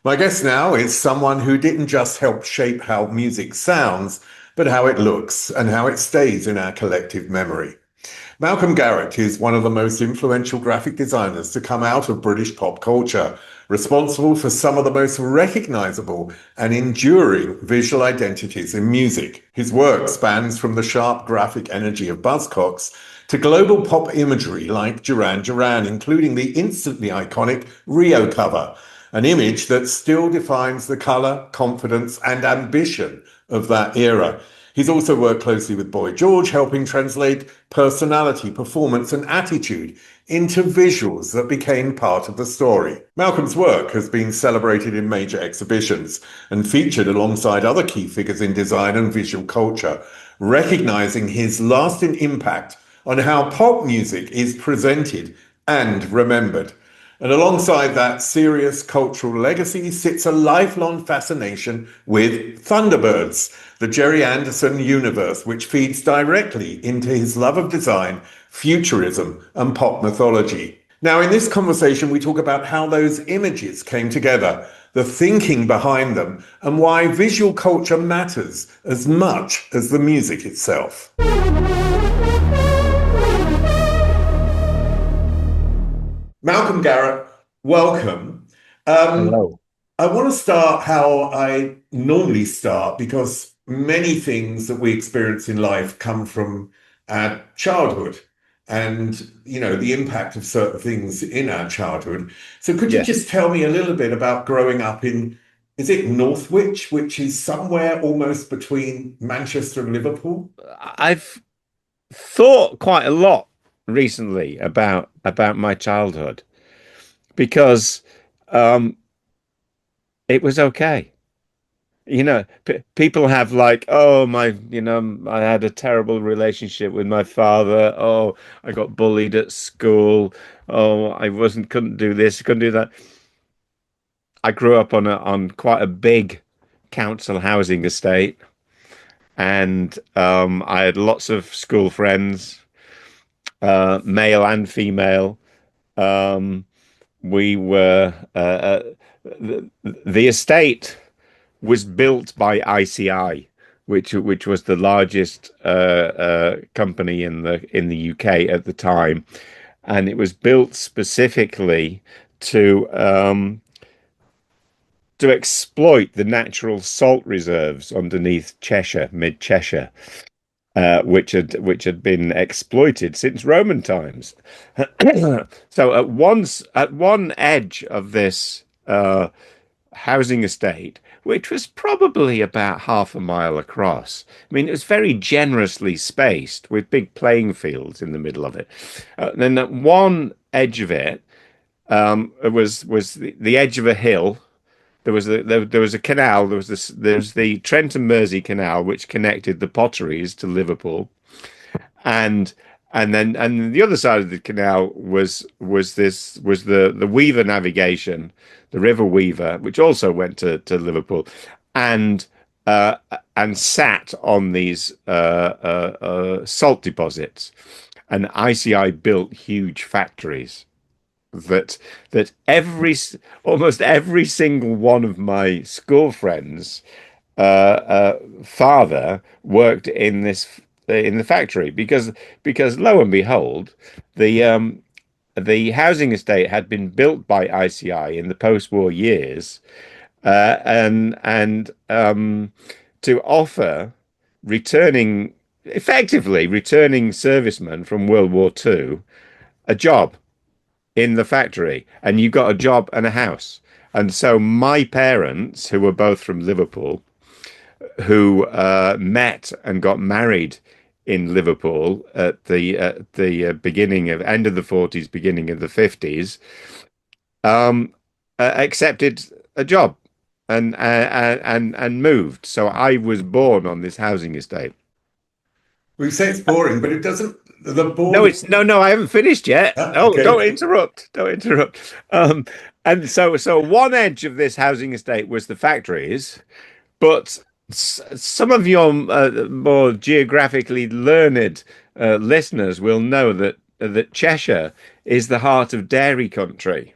My guest now is someone who didn't just help shape how music sounds, but how it looks and how it stays in our collective memory. Malcolm Garrett is one of the most influential graphic designers to come out of British pop culture, responsible for some of the most recognizable and enduring visual identities in music. His work spans from the sharp graphic energy of Buzzcocks to global pop imagery like Duran Duran, including the instantly iconic Rio cover, an image that still defines the color, confidence, and ambition of that era. He's also worked closely with Boy George, helping translate personality, performance, and attitude into visuals that became part of the story. Malcolm's work has been celebrated in major exhibitions and featured alongside other key figures in design and visual culture, recognizing his lasting impact on how pop music is presented and remembered. And alongside that serious cultural legacy sits a lifelong fascination with Thunderbirds, the Gerry Anderson universe, which feeds directly into his love of design, futurism, and pop mythology. Now, in this conversation, we talk about how those images came together, the thinking behind them, and why visual culture matters as much as the music itself. Malcolm Garrett, welcome. Um, Hello. I want to start how I normally start because many things that we experience in life come from our childhood and, the impact of certain things in our childhood. So could you Yes. just tell me a little bit about growing up is it Northwich, which is somewhere almost between Manchester and Liverpool? I've thought quite a lot recently about my childhood because um it was okay. P people have like, oh my, I had a terrible relationship with my father. Oh, I got bullied at school. Oh, I wasn't couldn't do this, couldn't do that. I grew up on quite a big council housing estate and I had lots of school friends, male and female. Um, we were the estate was built by ICI, which was the largest company in the UK at the time, and it was built specifically to um, to exploit the natural salt reserves underneath Cheshire, mid Cheshire, which had been exploited since Roman times. So at one edge of this housing estate, which was probably about half a mile across. I mean, it was very generously spaced with big playing fields in the middle of it. Then at one edge of it, it was the edge of a hill. There was a canal. There was the Trent and Mersey Canal, which connected the potteries to Liverpool, and and the other side of the canal was the Weaver navigation, the River Weaver, which also went to Liverpool, and uh, and sat on these salt deposits, and ICI built huge factories that almost every single one of my school friends father worked in the factory because lo and behold the housing estate had been built by ICI in the post-war years and to offer returning effectively returning servicemen from World War II a job in the factory, and you got a job and a house. And so my parents, who were both from Liverpool, who met and got married in Liverpool at the beginning of end of the 40s, beginning of the 50s, accepted a job and moved. So I was born on this housing estate. We say it's boring, but it doesn't, the No, boredom. it's no, I haven't finished yet. No, don't Okay. interrupt. Don't interrupt. And so one edge of this housing estate was the factories, but some of your more geographically learned listeners will know that Cheshire is the heart of dairy country.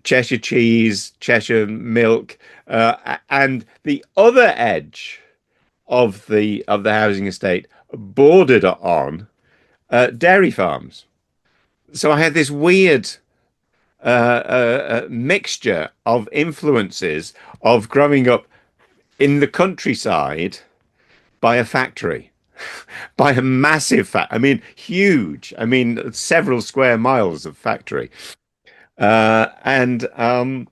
Cheshire cheese, Cheshire milk, and the other edge of the housing estate bordered on dairy farms. So I had this weird mixture of influences of growing up in the countryside by a factory, by a massive I mean, huge. I mean, several square miles of factory, uh, and um,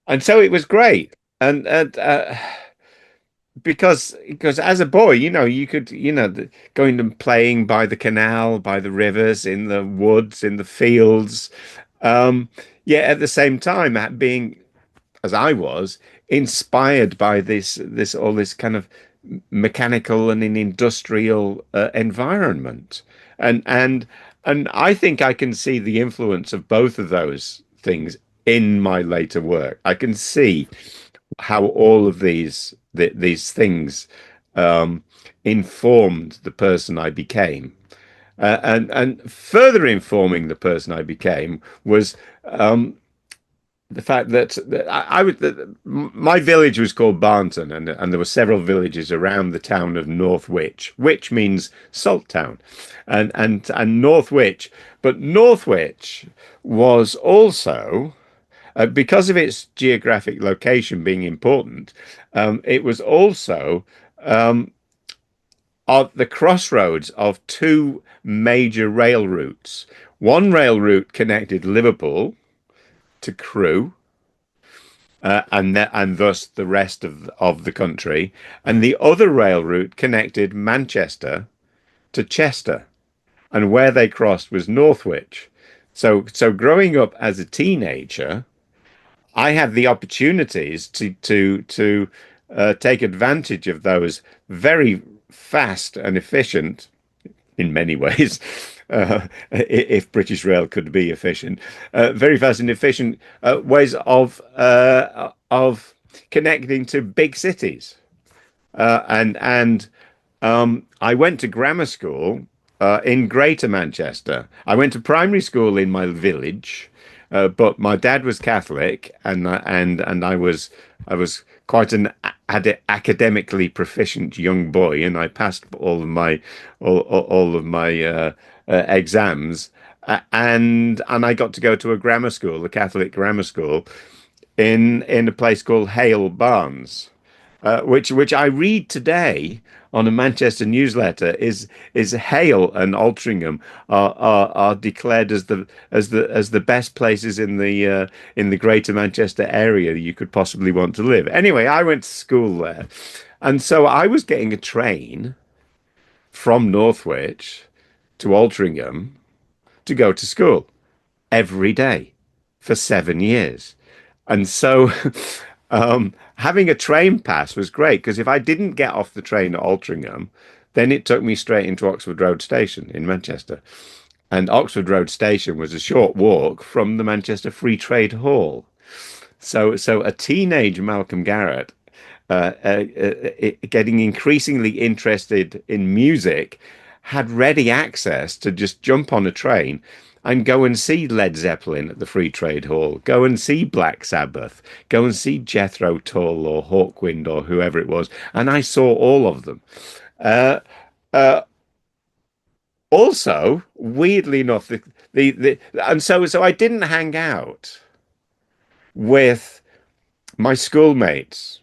and so it was great. And because as a boy, you could, going and playing by the canal, by the rivers, in the woods, in the fields. Um, yeah, at the same time, being as I was inspired by this all this kind of mechanical and an industrial environment, and and I think I can see the influence of both of those things in my later work. I can see how all of these things um, informed the person I became. And further informing the person I became was the fact that I was my village was called Barnton, and there were several villages around the town of Northwich, which means salt town, and Northwich, but Northwich was also because of its geographic location being important, it was also at the crossroads of two major rail routes. One rail route connected Liverpool to Crewe, and thus the rest of the country, and the other rail route connected Manchester to Chester, and where they crossed was Northwich. So growing up as a teenager, I had the opportunities to take advantage of those very fast and efficient, in many ways, if British Rail could be efficient, very fast and efficient ways of connecting to big cities. And I went to grammar school in Greater Manchester. I went to primary school in my village, but my dad was Catholic, and I was quite an academically proficient young boy, and I passed all of my exams, and I got to go to a grammar school, a Catholic grammar school, in a place called Hale Barnes, which I read today on a Manchester newsletter is Hale and Altrincham are declared as the best places in the Greater Manchester area you could possibly want to live. Anyway, I went to school there, and so I was getting a train from Northwich to Altrincham to go to school every day for 7 years. And so having a train pass was great, because if I didn't get off the train at Altrincham, then it took me straight into Oxford Road Station in Manchester. And Oxford Road Station was a short walk from the Manchester Free Trade Hall. So a teenage Malcolm Garrett, getting increasingly interested in music, had ready access to just jump on a train and go and see Led Zeppelin at the Free Trade Hall, go and see Black Sabbath, go and see Jethro Tull or Hawkwind or whoever it was. And I saw all of them. Uh, uh, Also, weirdly enough, and so I didn't hang out with my schoolmates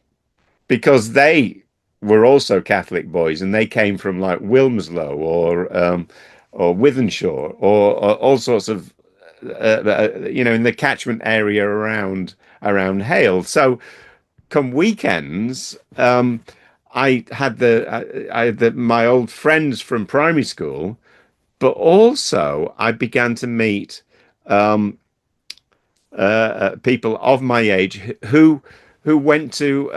because they were also Catholic boys, and they came from like Wilmslow or Wythenshawe or all sorts of in the catchment area around Hale. So come weekends, I had my old friends from primary school, but also I began to meet um, people of my age who went to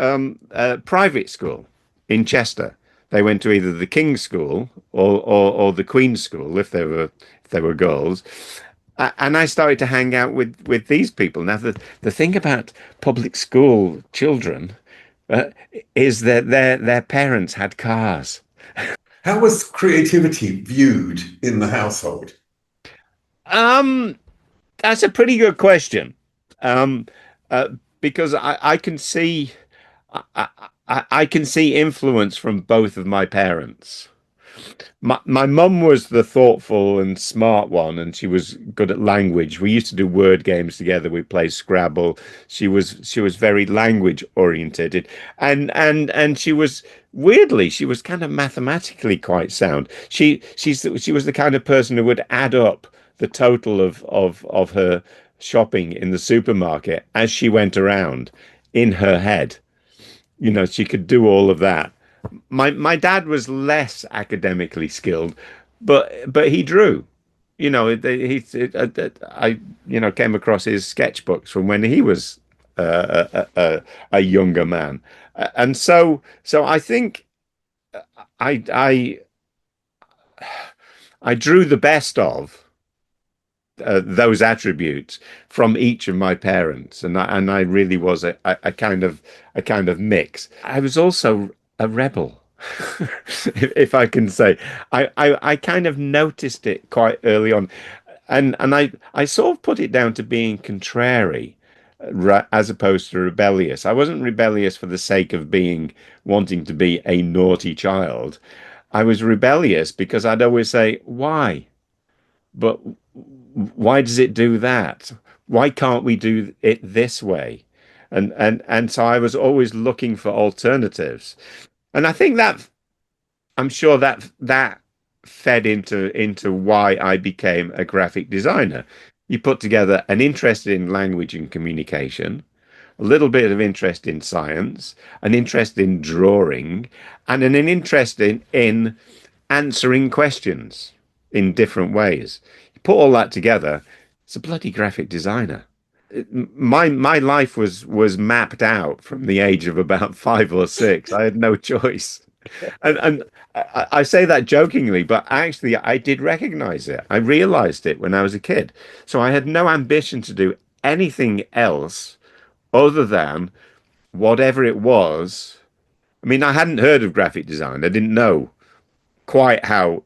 private school in Chester. They went to either the King's School or the Queen's School if they were girls. And I started to hang out with these people. Now, the thing about public school children uh, is that their parents had cars. How was creativity viewed in the household? Um, That's a pretty good question. Um, uh, because I can see I, I can see influence from both of my parents. My mum was the thoughtful and smart one, and she was good at language. We used to do word games together. We played Scrabble. She was very language oriented, and she was weirdly she was kind of mathematically quite sound. She was the kind of person who would add up the total of her shopping in the supermarket as she went around in her head. She could do all of that. My dad was less academically skilled, but he drew. I came across his sketchbooks from when he was a younger man, and so I think I I I drew the best of those attributes from each of my parents, and I really was a kind of mix. I was also a rebel, if I can say. I kind of noticed it quite early on, and I sort of put it down to being contrary, as opposed to rebellious. I wasn't rebellious for the sake of being wanting to be a naughty child. I was rebellious because I'd always say, why? But why does it do that? Why can't we do it this way? And so I was always looking for alternatives. And I think that I'm sure that fed into why I became a graphic designer. You put together an interest in language and communication, a little bit of interest in science, an interest in drawing, and an interest in answering questions in different ways. You put all that together, it's a bloody graphic designer. My life was mapped out from the age of about 5 or 6. I had no choice. And I say that jokingly, but actually I did recognize it. I realized it when I was a kid. So I had no ambition to do anything else other than whatever it was. I mean, I hadn't heard of graphic design. I didn't know quite how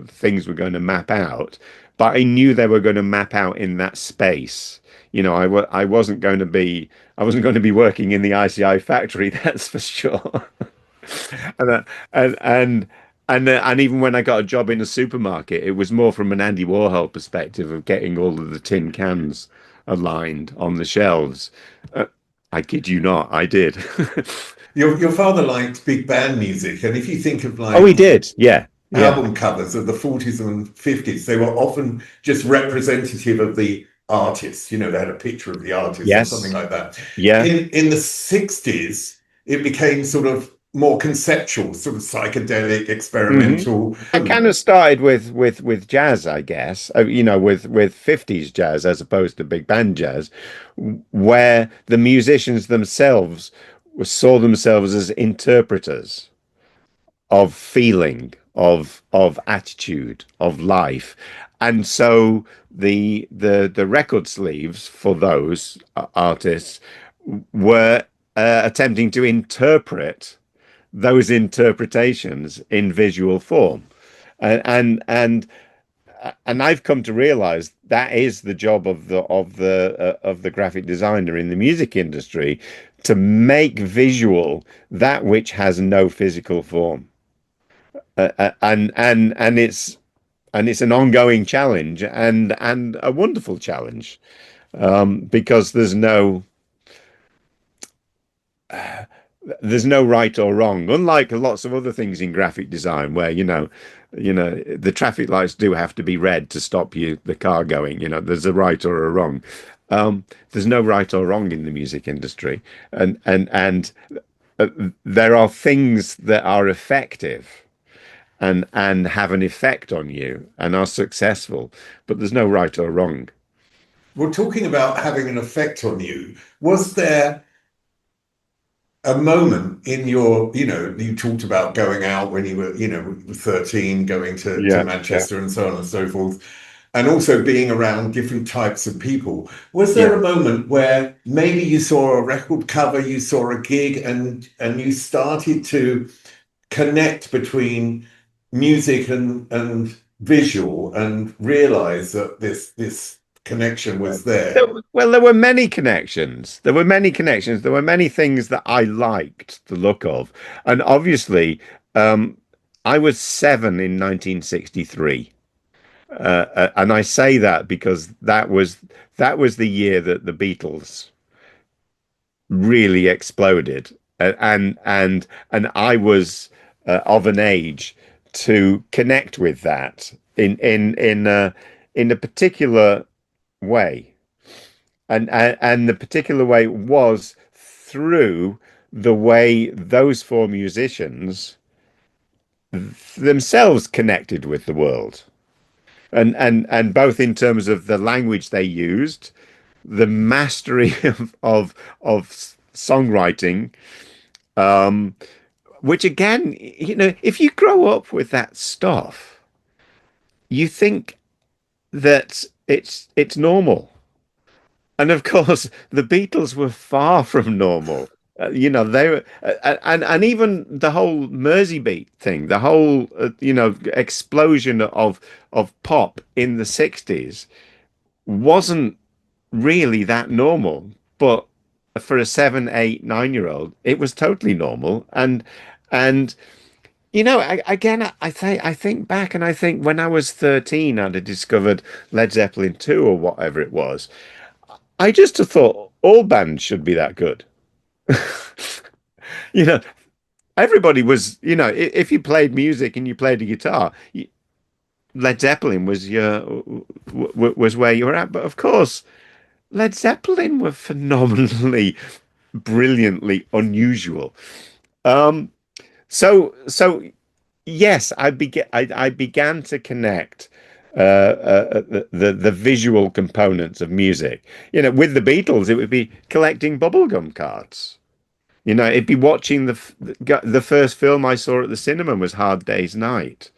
things were going to map out, but I knew they were going to map out in that space. I wasn't going to be working in the ICI factory, that's for sure. And uh, and even when I got a job in a supermarket, it was more from an Andy Warhol perspective of getting all of the tin cans aligned on the shelves. Uh, I kid you not, I did. Your father liked big band music, and if you think of Oh, he like did. Yeah. Yeah. album covers of the 40s and 50s, they were often just representative of the artist. They had a picture of the artist or something Yes. like that. Yeah. In the 60s, it became sort of more conceptual, sort of psychedelic, hmm experimental. I kind of started with jazz, I guess. With 50s jazz as opposed to big band jazz, where the musicians themselves saw themselves as interpreters of feeling, of attitude, of life. And so the record sleeves for those artists were attempting to interpret those interpretations in visual form. And I've come to realize that is the job of the graphic designer in the music industry, to make visual that which has no physical form. And it's an ongoing challenge, and a wonderful challenge, because there's no right or wrong, unlike lots of other things in graphic design where the traffic lights do have to be red to stop the car going. There's a right or a wrong. There's no right or wrong in the music industry, and there are things that are effective and have an effect on you and are successful, but there's no right or wrong. We're talking about having an effect on you. Was there a moment in you talked about going out when you were, 13, going to Yeah, yeah, Manchester and so on and so forth, and also being around different types of people. Was there yeah. a moment where maybe you saw a record cover, you saw a gig, and you started to connect between music and visual, and realize that this connection was there. Well, there were many connections. There were many connections. There were many things that I liked the look of. And obviously, I was 7 in 1963. And I say that because that was the year that the Beatles really exploded, and I was of an age to connect with that in a particular way, and the particular way was through the way those four musicians themselves connected with the world, and both in terms of the language they used, the mastery of songwriting, which again, if you grow up with that stuff, you think that it's normal. And of course, the Beatles were far from normal. They were, and even the whole Mersey beat thing, the whole explosion of pop in the 60s wasn't really that normal, but for a 7, 8, 9-year-old, it was totally normal. And again, I think back and I think when I was 13, I'd have discovered Led Zeppelin 2 or whatever it was. I just thought all bands should be that good. you know, Everybody was, if you played music and you played a guitar, Led Zeppelin was where you were at. But of course, Led Zeppelin were phenomenally, brilliantly unusual. Um, so yes, I began to connect the visual components of music. With the Beatles, it would be collecting bubblegum cards. It'd be watching the first film I saw at the cinema was Hard Day's Night,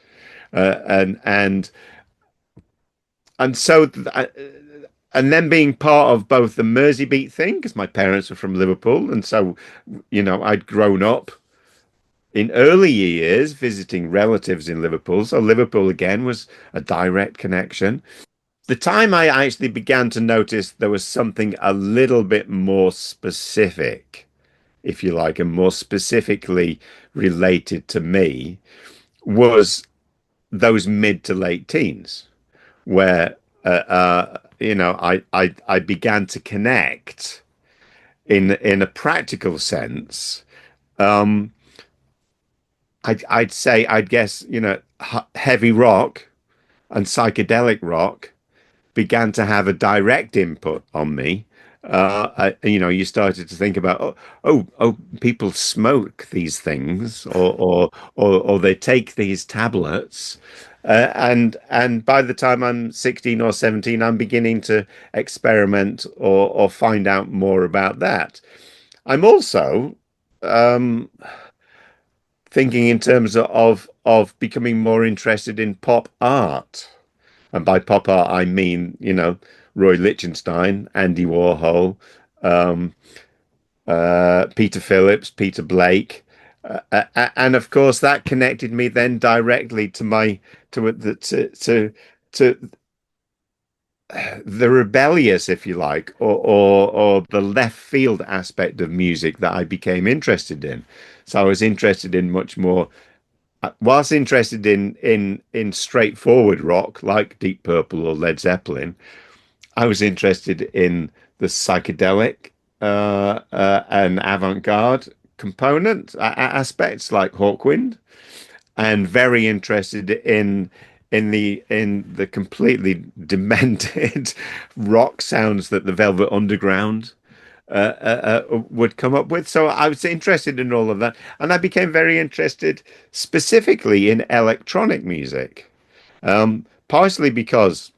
and so and then being part of both the Mersey beat thing because my parents were from Liverpool, and so I'd grown up in early years visiting relatives in Liverpool, so Liverpool again was a direct connection. The time I actually began to notice there was something a little bit more specific, if you like, and more specifically related to me was those mid to late teens, where I began to connect in a practical sense. I'd guess heavy rock and psychedelic rock began to have a direct input on me. You started to think about, oh, people smoke these things, or they take these tablets, and by the time I'm 16 or 17, I'm beginning to experiment or find out more about that. I'm also thinking in terms of becoming more interested in pop art. And by pop art, I mean, Roy Lichtenstein, Andy Warhol, Peter Phillips, Peter Blake. And of course, that connected me then directly to the rebellious, if you like, or the left field aspect of music that I became interested in. So I was interested in much more. Whilst interested in straightforward rock like Deep Purple or Led Zeppelin, I was interested in the psychedelic and avant-garde component aspects like Hawkwind, and very interested in the completely demented rock sounds that the Velvet Underground would come up with. So I was interested in all of that, and I became very interested specifically in electronic music, partially because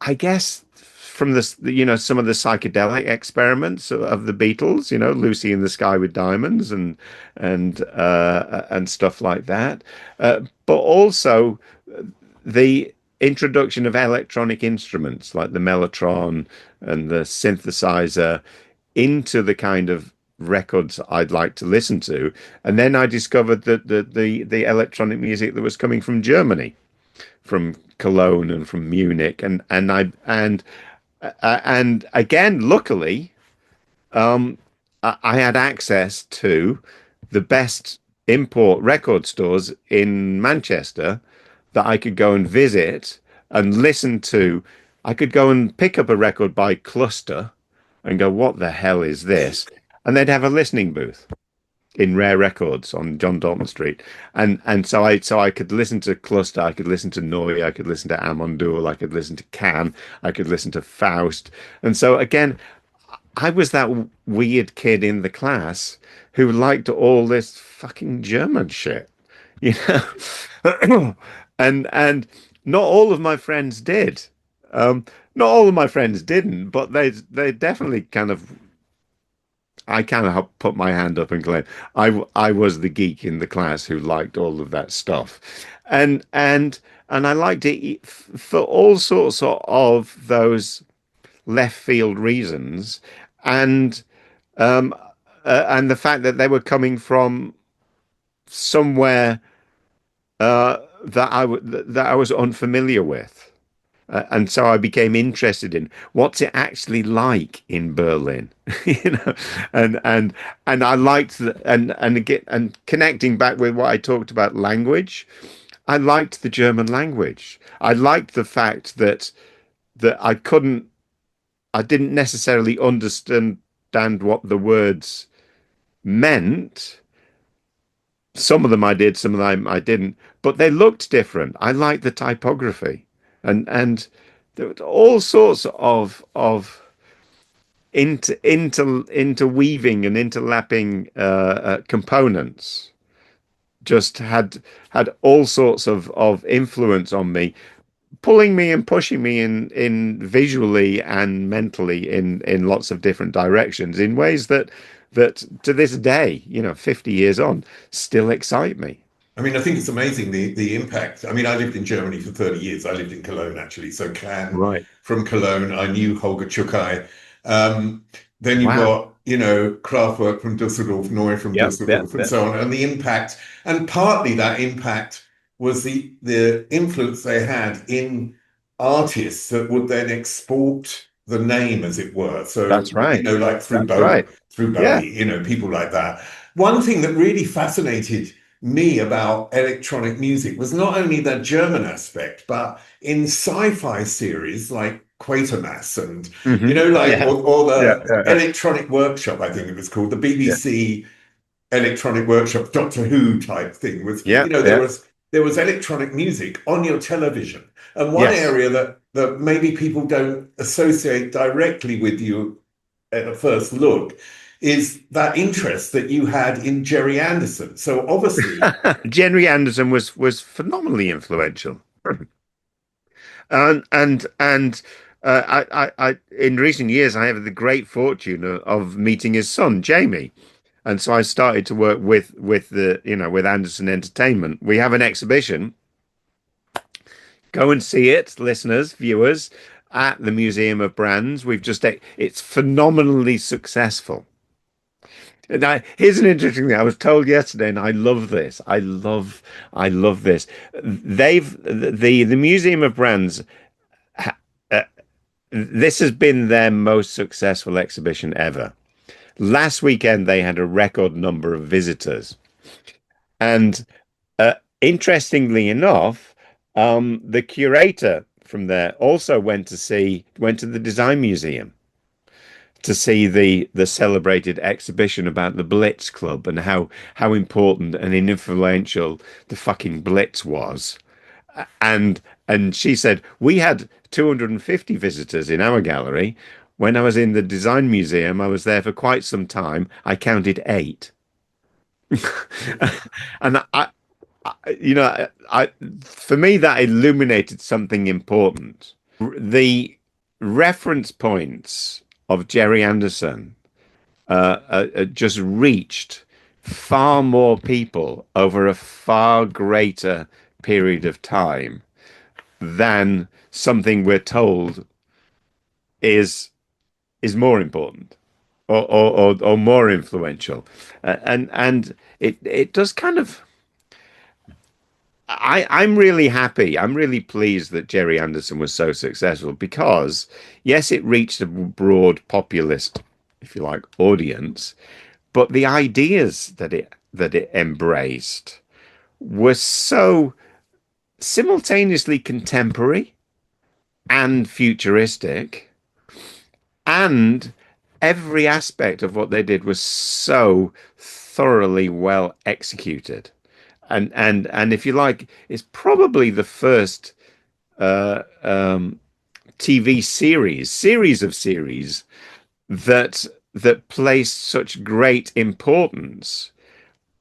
I guess from some of the psychedelic experiments of the Beatles, Lucy in the Sky with Diamonds and stuff like that, but also the introduction of electronic instruments like the mellotron and the synthesizer into the kind of records I'd like to listen to. And then I discovered that the electronic music that was coming from Germany, from Cologne and from Munich, and again, luckily, I had access to the best import record stores in Manchester that I could go and visit and listen to. I could go and pick up a record by cluster and go, what the hell is this? And they'd have a listening booth in Rare Records on John Dalton Street. And so I could listen to Cluster, I could listen to Noy, I could listen to Amondoul, I could listen to Can, I could listen to Faust. And so again, I was that weird kid in the class who liked all this fucking German shit, you know? and not all of my friends did. Not all of my friends didn't, but they definitely kind of. I kind of put my hand up and claim I was the geek in the class who liked all of that stuff, and I liked it for all sorts of those left field reasons, and and the fact that they were coming from somewhere that I was unfamiliar with. And so I became interested in what's it actually like in Berlin, you know, and I liked and again and connecting back with what I talked about language, I liked the German language. I liked the fact that I didn't necessarily understand what the words meant. Some of them I did, some of them I didn't, but they looked different. I liked the typography. And there were all sorts of interweaving and interlapping components. Just had all sorts of influence on me, pulling me and pushing me in visually and mentally in lots of different directions in ways that to this day, 50 years on, still excite me. I mean, I think it's amazing the impact. I mean, I lived in Germany for 30 years. I lived in Cologne, actually. So Can Right. from Cologne. I knew Holger Czukay. Then you've Wow. got, Kraftwerk from Dusseldorf, Neu from Yep. Yep. Dusseldorf, and Yep. so on. And the impact, and partly that impact was the influence they had in artists that would then export the name, as it were. So, That's right. like That's right. through Yeah. Bowie, people like that. One thing that really fascinated me about electronic music was not only the German aspect, but in sci-fi series like Quatermass and, Yeah. or Yeah. the Yeah. Electronic Workshop, I think it was called, the Yeah. BBC Electronic Workshop, Doctor Who type thing was, Yeah. there Yeah. was electronic music on your television. And one Yes. area that maybe people don't associate directly with you at a first look is that interest that you had in Gerry Anderson. So obviously, Gerry Anderson was phenomenally influential, and I in recent years I have the great fortune of meeting his son Jamie, and so I started to work with the with Anderson Entertainment. We have an exhibition. Go and see it, listeners, viewers, at the Museum of Brands. It's phenomenally successful. Now, here's an interesting thing. I was told yesterday, and I love this. I love this. The Museum of Brands. Uh, this has been their most successful exhibition ever. Last weekend, they had a record number of visitors, and interestingly enough, the curator from there also went to the Design Museum to see the celebrated exhibition about the Blitz Club and how important and influential the fucking Blitz was. And she said we had 250 visitors in our gallery. When I was in the Design Museum, I was there for quite some time. I counted 8. And for me that illuminated something important. The reference points of Gerry Anderson just reached far more people over a far greater period of time than something we're told is more important or more influential, and it does kind of. I'm really happy. I'm really pleased that Gerry Anderson was so successful because, yes, it reached a broad populist, if you like, audience, but the ideas that it embraced were so simultaneously contemporary and futuristic, and every aspect of what they did was so thoroughly well executed. And if you like, it's probably the first uh, um, TV series of series that placed such great importance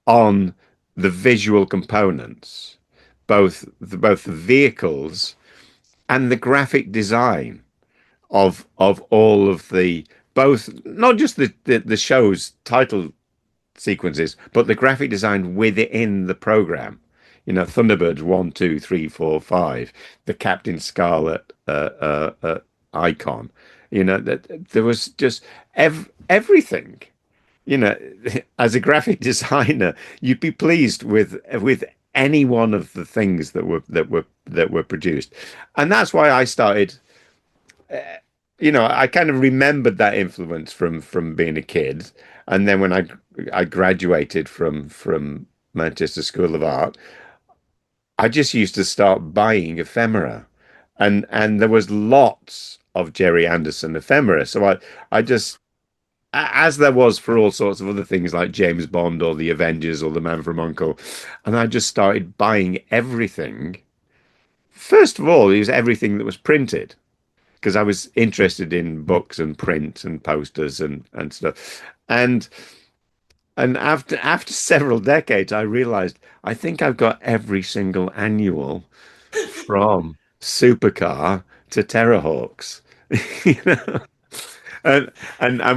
on the visual components, both the vehicles and the graphic design of all of the, both not just the show's title sequences, but the graphic design within the program. You know, Thunderbirds 1, 2, 3, 4, 5, the Captain Scarlet icon. You know, that there was just everything. You know, as a graphic designer, you'd be pleased with any one of the things that were produced, and that's why I started. You know, I kind of remembered that influence from being a kid, and then when I graduated from Manchester School of Art, I just used to start buying ephemera, and there was lots of Gerry Anderson ephemera. So I just, as there was for all sorts of other things like James Bond or the Avengers or the Man from Uncle, and I just started buying everything. First of all, it was everything that was printed, because I was interested in books and print and posters and stuff. And after several decades, I realized I think I've got every single annual from Supercar to Terrahawks. You know? And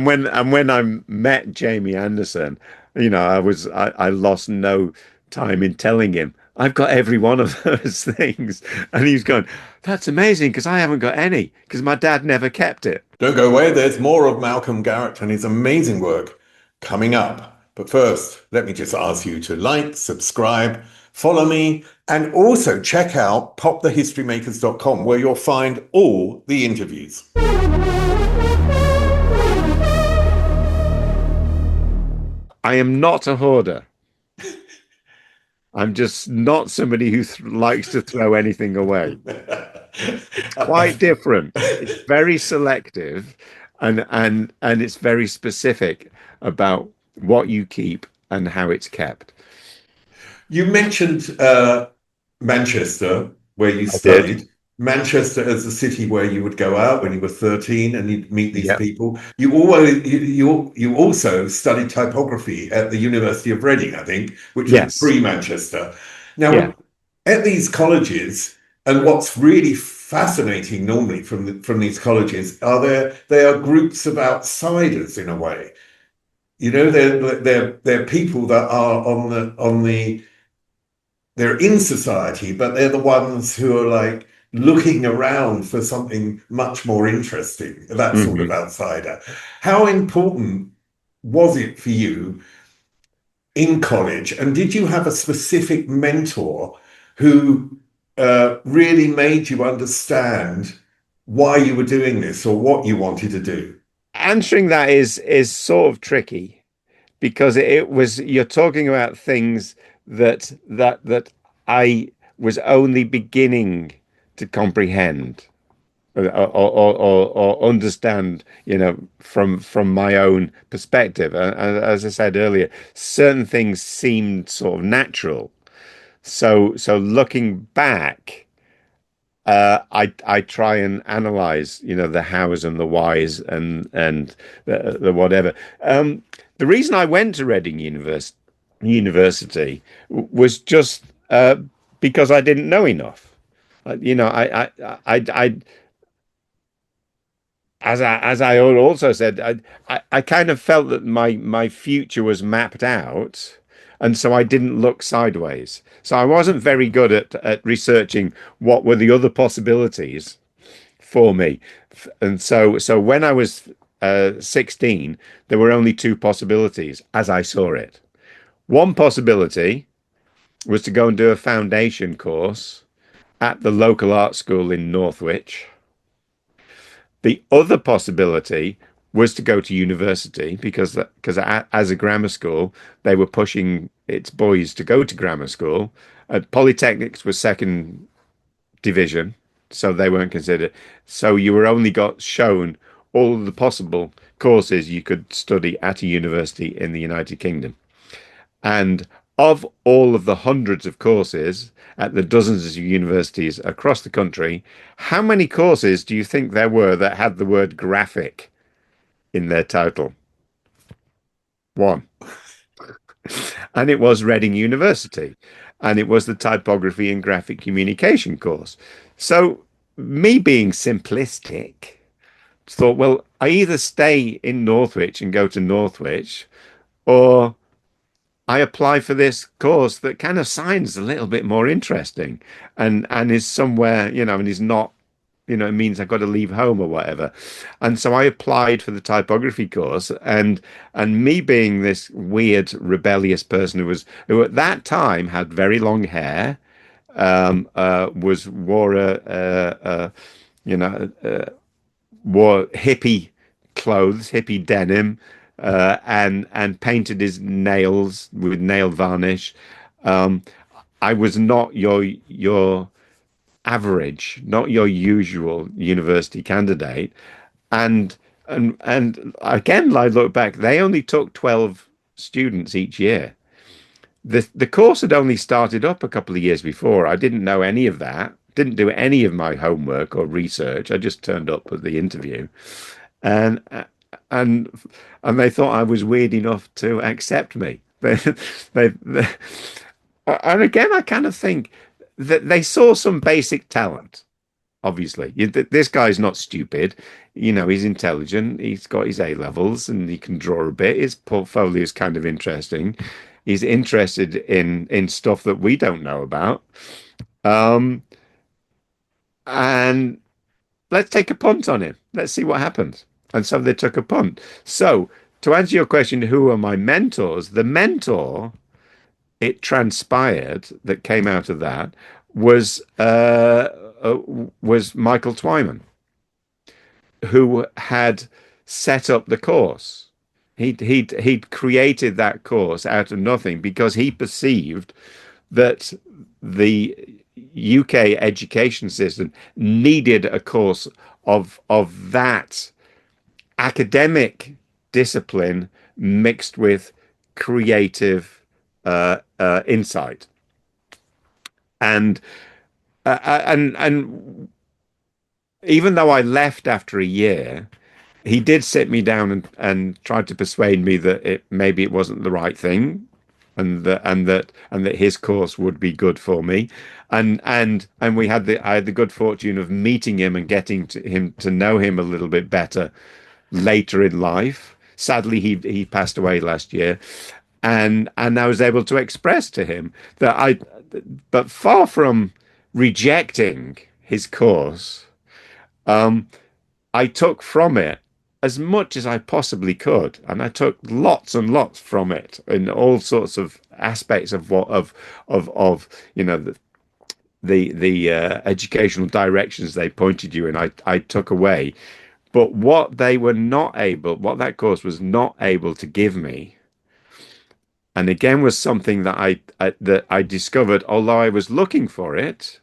when I met Jamie Anderson, you know, I lost no time in telling him I've got every one of those things, and he's going, "That's amazing because I haven't got any because my dad never kept it." Don't go away. There's more of Malcolm Garrett and his amazing work coming up. But first, let me just ask you to like, subscribe, follow me, and also check out popthehistorymakers.com, where you'll find all the interviews. I am not a hoarder. I'm just not somebody who likes to throw anything away. It's quite different. It's very selective, and it's very specific about what you keep and how it's kept. You mentioned Manchester, where you I did. studied. Manchester as a city where you would go out when you were 13 and you'd meet these Yeah. people. You also studied typography at the University of Reading, I think, which was Yes. pre-Manchester. Now, Yeah. at these colleges, and what's really fascinating normally from these colleges are they are groups of outsiders in a way. You know, they're people that are on the they're in society, but they're the ones who are like looking around for something much more interesting, that sort of Hmm. outsider. How important was it for you in college? And did you have a specific mentor who really made you understand why you were doing this or what you wanted to do? Answering that is sort of tricky because it was, you're talking about things that I was only beginning to comprehend or understand, you know, from my own perspective. As I said earlier, certain things seemed sort of natural. So looking back, I try and analyze, you know, the hows and the whys and the whatever. The reason I went to Reading University was just because I didn't know enough. You know, I as I also said, I kind of felt that my future was mapped out, and so I didn't look sideways. So I wasn't very good at researching what were the other possibilities for me. And so when I was 16, there were only two possibilities as I saw it. One possibility was to go and do a foundation course at the local art school in Northwich. The other possibility was to go to university because as a grammar school, they were pushing its boys to go to grammar school. Polytechnics was second division, so they weren't considered. So you were only got shown all of the possible courses you could study at a university in the United Kingdom. And of all of the hundreds of courses at the dozens of universities across the country, how many courses do you think there were that had the word graphic in their title? One. And it was Reading University. And it was the typography and graphic communication course. So me being simplistic, thought, well, I either stay in Northwich and go to Northwich, or I apply for this course that kind of sounds a little bit more interesting and is somewhere, and is not, it means I've got to leave home or whatever. And so I applied for the typography course, and me being this weird rebellious person who at that time had very long hair, wore hippie clothes, hippie denim, and painted his nails with nail varnish. I was not your average, not your usual university candidate, and again, I look back, they only took 12 students each year. The course had only started up a couple of years before. I didn't know any of that. Didn't do any of my homework or research. I just turned up at the interview, and and they thought I was weird enough to accept me. And again, I kind of think that they saw some basic talent. Obviously, this guy's not stupid. He's intelligent. He's got his A levels and he can draw a bit. His portfolio is kind of interesting. He's interested in stuff that we don't know about. And let's take a punt on him. Let's see what happens. And so they took a punt. So to answer your question, who are my mentors? The mentor, it transpired, that came out of that was Michael Twyman, who had set up the course. He'd created that course out of nothing because he perceived that the UK education system needed a course of that academic discipline mixed with creative insight. And even though I left after a year, he did sit me down and tried to persuade me that maybe it wasn't the right thing, and that his course would be good for me, and I had the good fortune of meeting him and getting to know him a little bit better later in life. Sadly, he passed away last year, and I was able to express to him that but far from rejecting his course, I took from it as much as I possibly could, and I took lots and lots from it in all sorts of aspects of the educational directions they pointed you in. I took away, but what that course was not able to give me, and again was something that I discovered, although I was looking for it.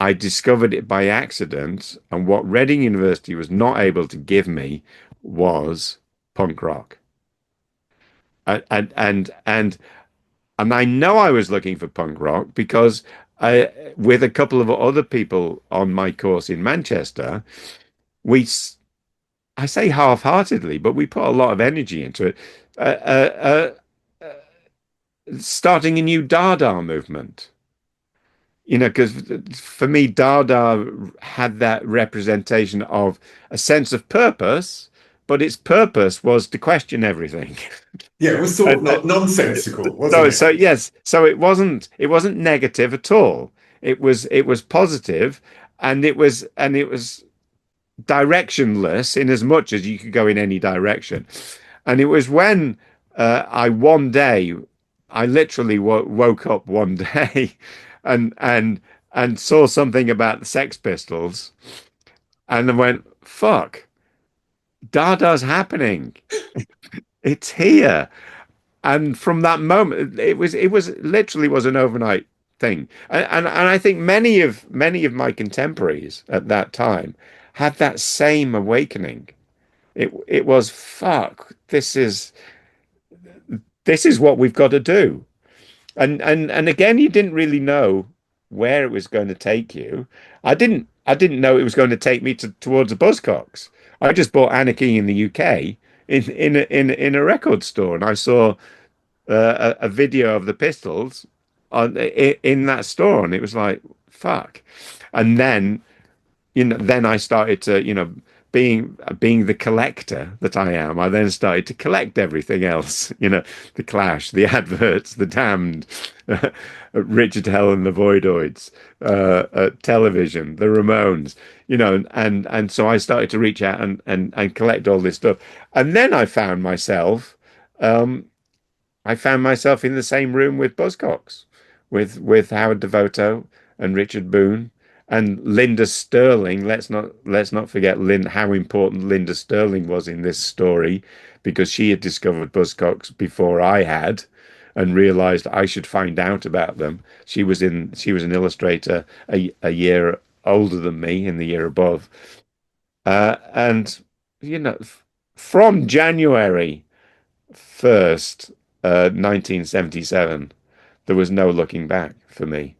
I discovered it by accident, and what Reading University was not able to give me was punk rock. And I know I was looking for punk rock because with a couple of other people on my course in Manchester, I say half-heartedly, but we put a lot of energy into it, starting a new Dada movement. Because for me, Dada had that representation of a sense of purpose, but its purpose was to question everything. Yeah, it was sort of nonsensical, wasn't it? So yes, so it wasn't negative at all. It was positive, and it was directionless in as much as you could go in any direction. And it was when I one day I literally woke up one day and saw something about the Sex Pistols and then went, fuck, Dada's happening. It's here. And from that moment, it was literally was an overnight thing. And I think many of my contemporaries at that time had that same awakening. It was fuck, this is what we've got to do. And again, you didn't really know where it was going to take you. I didn't know it was going to take me towards the Buzzcocks. I just bought Anarchy in the UK in a record store, and I saw a video of the Pistols in that store, and it was like fuck. And then then I started to, being the collector that I am, I then started to collect everything else, the Clash, the Adverts, the Damned, Richard Hell and the Voidoids, Television, the Ramones, and so I started to reach out and collect all this stuff. And then I found myself in the same room with Buzzcocks, with Howard Devoto and Richard Boon and Linder Sterling. Let's not forget how important Linder Sterling was in this story, because she had discovered Buzzcocks before I had, and realized I should find out about them. She was an illustrator a year older than me, in the year above, and from January 1st, 1977, there was no looking back for me.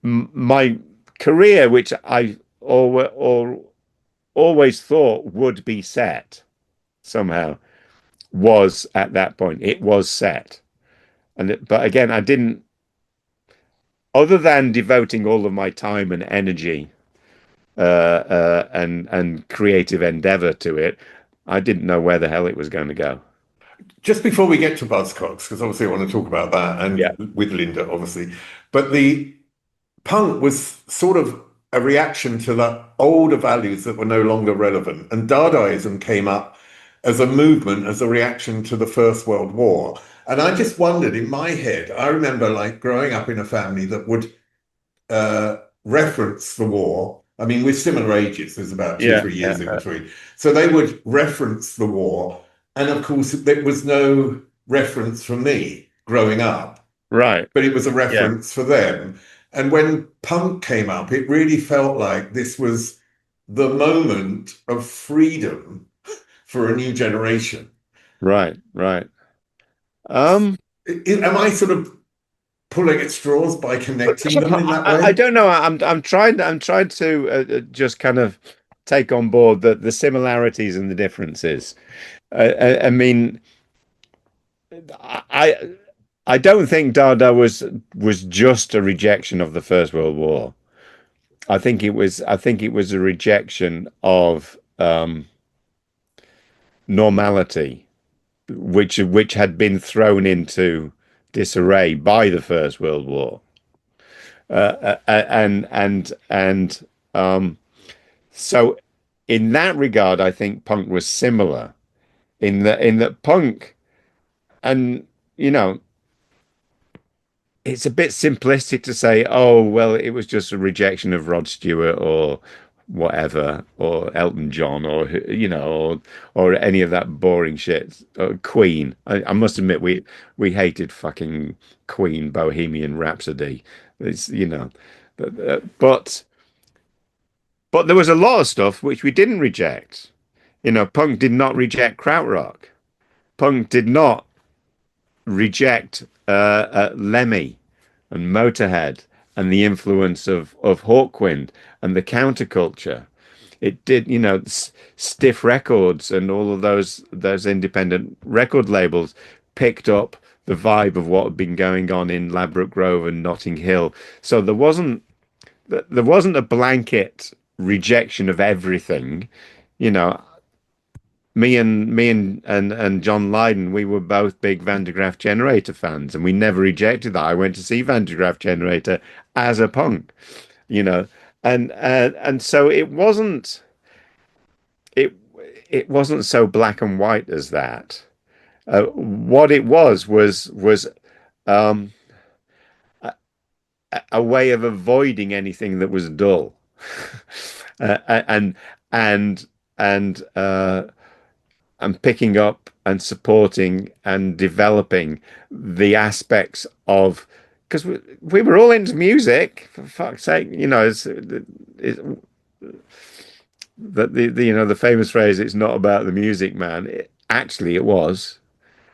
My career, which I always thought would be set somehow, was at that point. It was set. But again, I didn't, other than devoting all of my time and energy and creative endeavor to it, I didn't know where the hell it was going to go. Just before we get to Buzzcocks, because obviously I want to talk about that, Yeah. and with Linda, obviously, but the punk was sort of a reaction to the older values that were no longer relevant. And Dadaism came up as a movement, as a reaction to the First World War. And I just wondered, in my head, I remember like growing up in a family that would reference the war. I mean, we're similar ages, there's about two, Yeah, 3 years in yeah, between. So they would reference the war. And of course, there was no reference for me growing up, right. but it was a Yeah, reference for them. And when punk came up, it really felt like this was the moment of freedom for a new generation. right, right. Um, Am I sort of pulling at straws by connecting them in that I way? don't know. I'm trying to just kind of take on board the similarities and the differences. I mean, I I don't think Dada was just a rejection of the First World War. I think it was a rejection of normality, which had been thrown into disarray by the First World War. And so in that regard, I think punk was similar in that punk, and you know it's a bit simplistic to say, oh, well, it was just a rejection of Rod Stewart or whatever, or Elton John, or any of that boring shit. Queen. I must admit, we hated fucking Queen, Bohemian Rhapsody. But but there was a lot of stuff which we didn't reject. Punk did not reject krautrock. Punk did not reject Lemmy and Motorhead and the influence of Hawkwind and the counterculture. It did, Stiff Records and all of those independent record labels picked up the vibe of what had been going on in Ladbroke Grove and Notting Hill. So there wasn't a blanket rejection of everything. You know, me and John Lydon, we were both big Van de Graaff Generator fans, and we never rejected that. I went to see Van de Graaff Generator as a punk, you know, and so it it wasn't so black and white as that. What it was um, a way of avoiding anything that was dull, and and and and picking up and supporting and developing the aspects of, because we were all into music, for fuck's sake, the famous phrase, "It's not about the music, man." Actually, it was.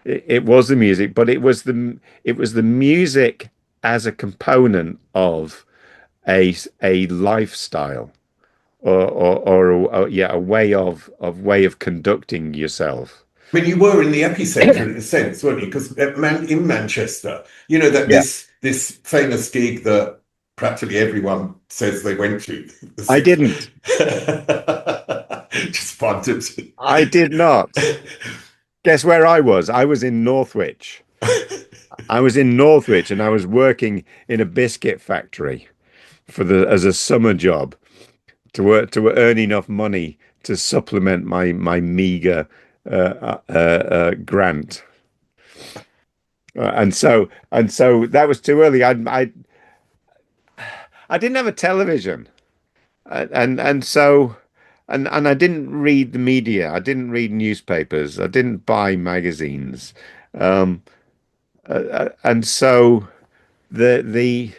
It was the music, but it was the music as a component of a lifestyle, or a way of conducting yourself. I mean, you were in the epicenter in a sense, weren't you? Because in Manchester, that Yeah. this famous gig that practically everyone says they went to. I didn't. Just wanted to. I did not. Guess where I was? I was in Northwich. I was in Northwich, and I was working in a biscuit factory as a summer job to earn enough money to supplement my meager grant. And so that was too early. I didn't have a television, and so and I didn't read the media. I didn't read newspapers. I didn't buy magazines, um, and so the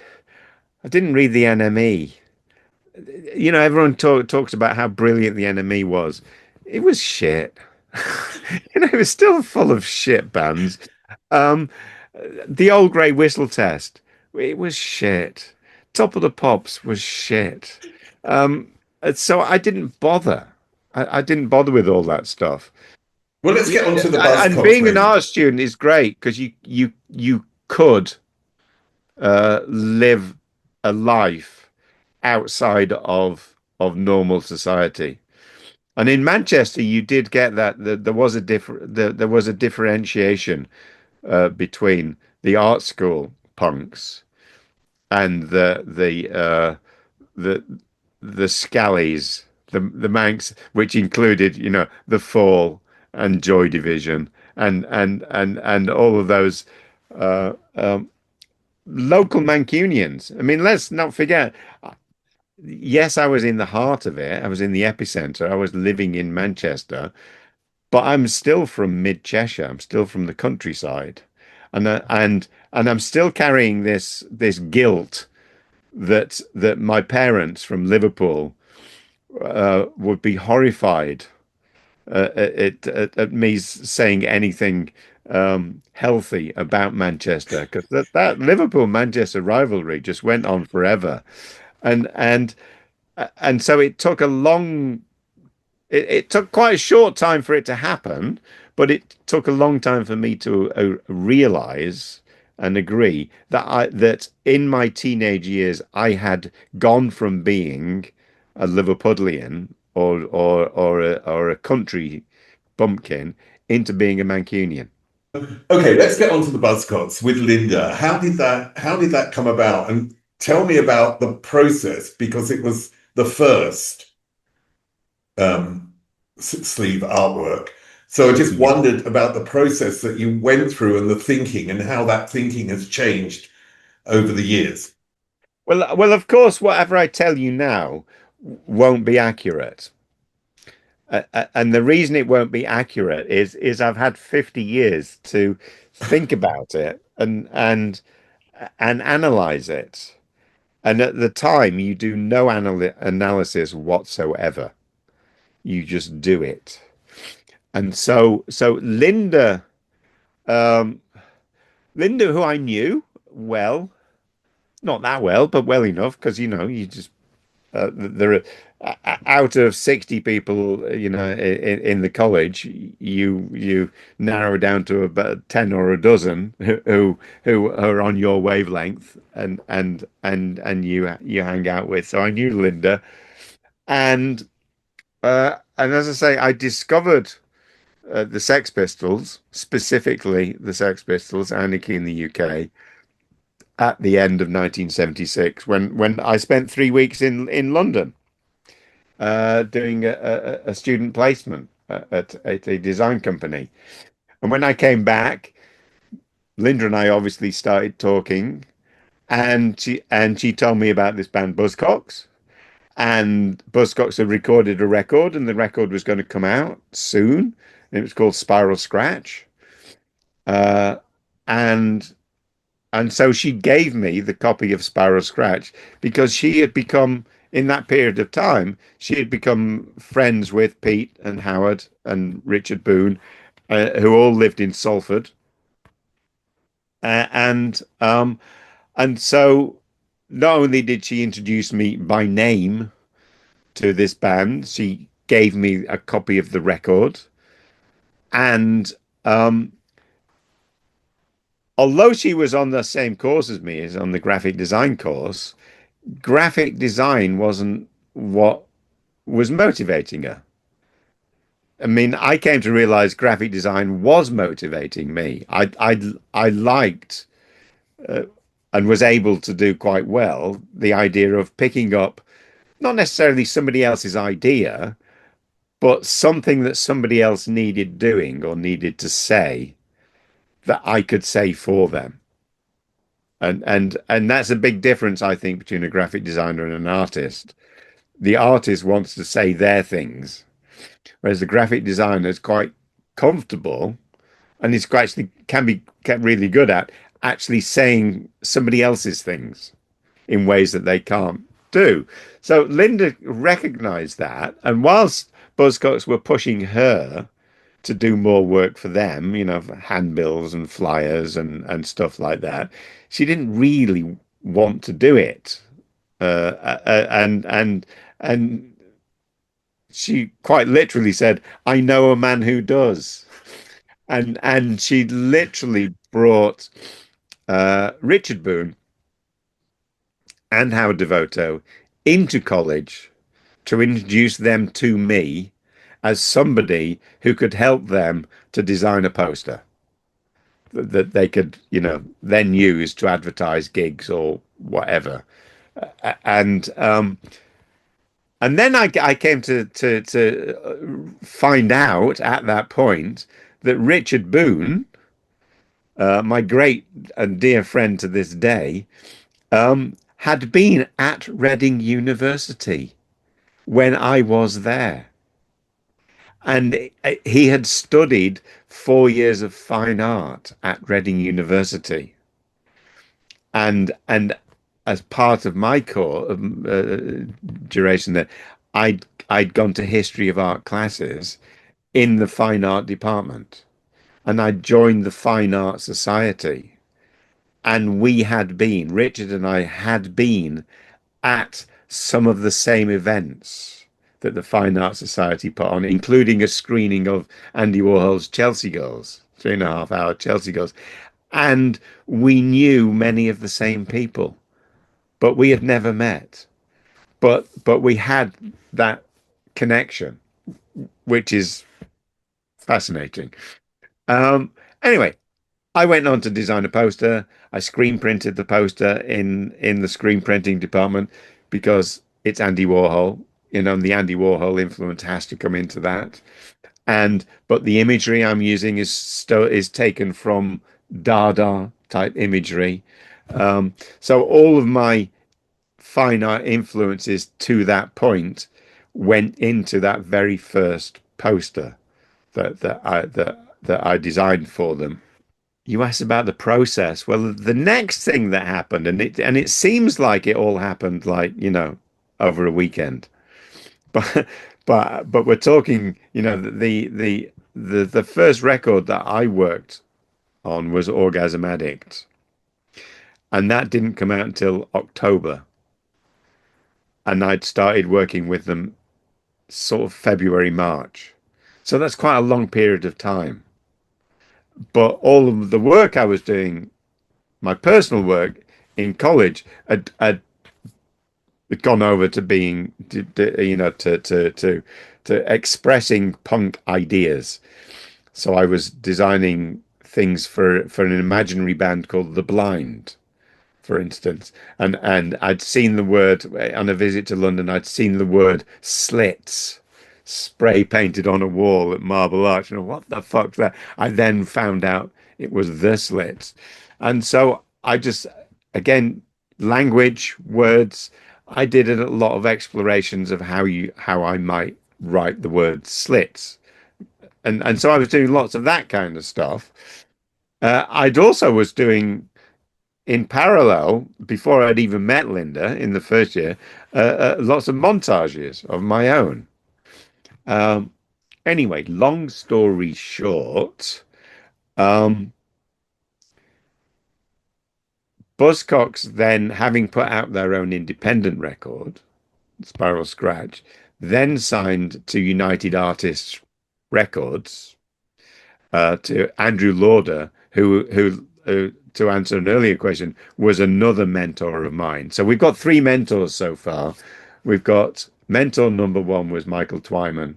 I didn't read the NME. Everyone talks about how brilliant the NME was. It was shit. It was still full of shit bands. Um, the Old Grey Whistle Test, it was shit. Top of the Pops was shit. Um, so I didn't bother. I didn't bother with all that stuff. Well, let's get on to the And Buzzcocks being an then. art student is great because you could live a life outside of normal society. And in Manchester, you did get that. There was a differentiation between the art school punks and the the Scallies, the Manx, which included, the Fall and Joy Division and all of those uh, um, local Mancunians. I mean, let's not forget. Yes, I was in the heart of it. I was in the epicenter. I was living in Manchester, but I'm still from mid Cheshire. I'm still from the countryside, and I'm still carrying this guilt that my parents from Liverpool would be horrified at me saying anything healthy about Manchester, because that Liverpool Manchester rivalry just went on forever, and and and so it took quite a short time for it to happen, but it took a long time for me to realize and agree that in my teenage years I had gone from being a Liverpudlian or a country bumpkin into being a Mancunian. Okay, let's get on to the Buzzcocks with Linda. How did that come about? And tell me about the process, because it was the first um, sleeve artwork. So I just Yeah. wondered about the process that you went through and the thinking and how that thinking has changed over the years. Well, of course, whatever I tell you now won't be accurate. And the reason it won't be accurate is I've had 50 years to think about it and analyze it. And at the time, you do no analysis whatsoever. You just do it. And so um, Linda, who I knew well, not that well, but well enough, because you just there are out of 60 people, in the college, you narrow down to about 10 or a dozen who are on your wavelength and you hang out with. So I knew Linda, and as I say, I discovered the Sex Pistols, specifically the Sex Pistols, Anarchy in the UK, at the end of 1976, when I spent 3 weeks in London doing a student placement at a design company. And when I came back, Linda and I obviously started talking, and she told me about this band Buzzcocks, and Buzzcocks had recorded a record, and the record was going to come out soon. And it was called Spiral Scratch, uh, and so she gave me the copy of Spiral Scratch because she had become, in that period of time, she had become friends with Pete and Howard and Richard Boon, who all lived in Salford, uh, and um, and so not only did she introduce me by name to this band, she gave me a copy of the record. And although she was on the same course as me, as on the graphic design course, graphic design wasn't what was motivating her. I mean, I came to realize graphic design was motivating me. I liked and was able to do quite well the idea of picking up not necessarily somebody else's idea, but something that somebody else needed doing or needed to say that I could say for them. And that's a big difference, I think, between a graphic designer and an artist. The artist wants to say their things, whereas the graphic designer is quite comfortable and is actually can be really good at actually saying somebody else's things in ways that they can't do. So Linda recognized that, and whilst Buzzcocks were pushing her to do more work for them, you know, handbills and flyers and stuff like that, she didn't really want to do it. And she quite literally said, "I know a man who does." And she literally brought Richard Boone and Howard Devoto into college to introduce them to me as somebody who could help them to design a poster that they could, you know, then use to advertise gigs or whatever. And and then I came to find out at that point that Richard Boone, my great and dear friend to this day, had been at Reading University when I was there. And he had studied 4 years of fine art at Reading University. And as part of my core duration there, I'd gone to history of art classes in the fine art department. And I joined the Fine Art Society. And Richard and I had been at some of the same events that the Fine Art Society put on, including a screening of Andy Warhol's Chelsea Girls, 3.5 hour Chelsea Girls. And we knew many of the same people, but we had never met. But we had that connection, which is fascinating. Anyway, I went on to design a poster. I screen printed the poster in the screen printing department because it's Andy Warhol, you know, and the Andy Warhol influence has to come into that. But the imagery I'm using is taken from Dada type imagery. So all of my fine art influences to that point went into that very first poster that I designed for them. You asked about the process. Well, the next thing that happened, and it seems like it all happened like, you know, over a weekend. But but we're talking, you know, the first record that I worked on was Orgasm Addict. And that didn't come out until October. And I'd started working with them sort of February, March. So that's quite a long period of time. But all of the work I was doing, my personal work in college, had gone over to being, you know, to expressing punk ideas. So I was designing things for an imaginary band called The Blind, for instance, and I'd seen the word on a visit to London. I'd seen the word slits spray painted on a wall at Marble Arch. And what the fuck's that? I then found out it was the Slits. And so I just, again, language, words, I did a lot of explorations of how I might write the word slits. And so I was doing lots of that kind of stuff. I'd also was doing in parallel, before I'd even met Linda in the first year, lots of montages of my own. Anyway, long story short, um, Buzzcocks then, having put out their own independent record, Spiral Scratch, then signed to United Artists Records, to Andrew Lauder, who to answer an earlier question, was another mentor of mine. So we've got three mentors so far. We've got mentor number one was Michael Twyman.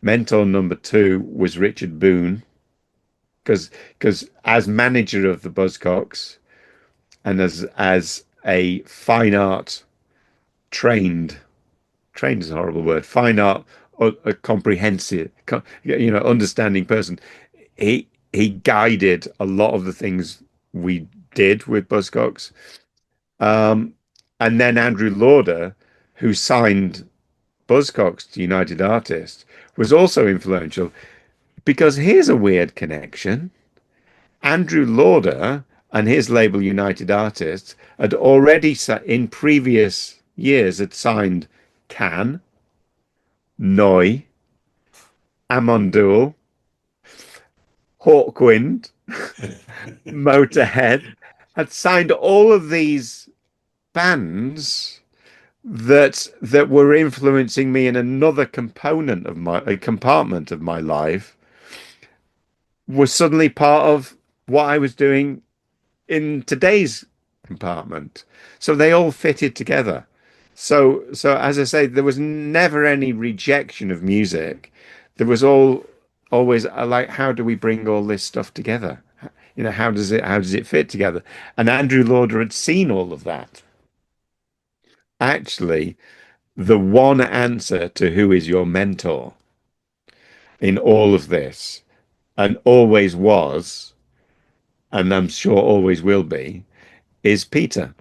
Mentor number two was Richard Boon, because as manager of the Buzzcocks and as a fine art trained is a horrible word, fine art, a comprehensive, understanding person, he guided a lot of the things we did with Buzzcocks. And then Andrew Lauder, who signed Buzzcocks to United Artists, was also influential, because here's a weird connection. Andrew Lauder and his label United Artists had already, in previous years, had signed Can, Noi, Amondoul, Hawkwind, Motorhead, had signed all of these bands that were influencing me in another component of a compartment of my life, was suddenly part of what I was doing in today's compartment. So they all fitted together. So as I say, there was never any rejection of music. There was always like, how do we bring all this stuff together? How does it fit together? And Andrew Lauder had seen all of that. Actually, the one answer to who is your mentor in all of this, and always was, and I'm sure always will be, is Peter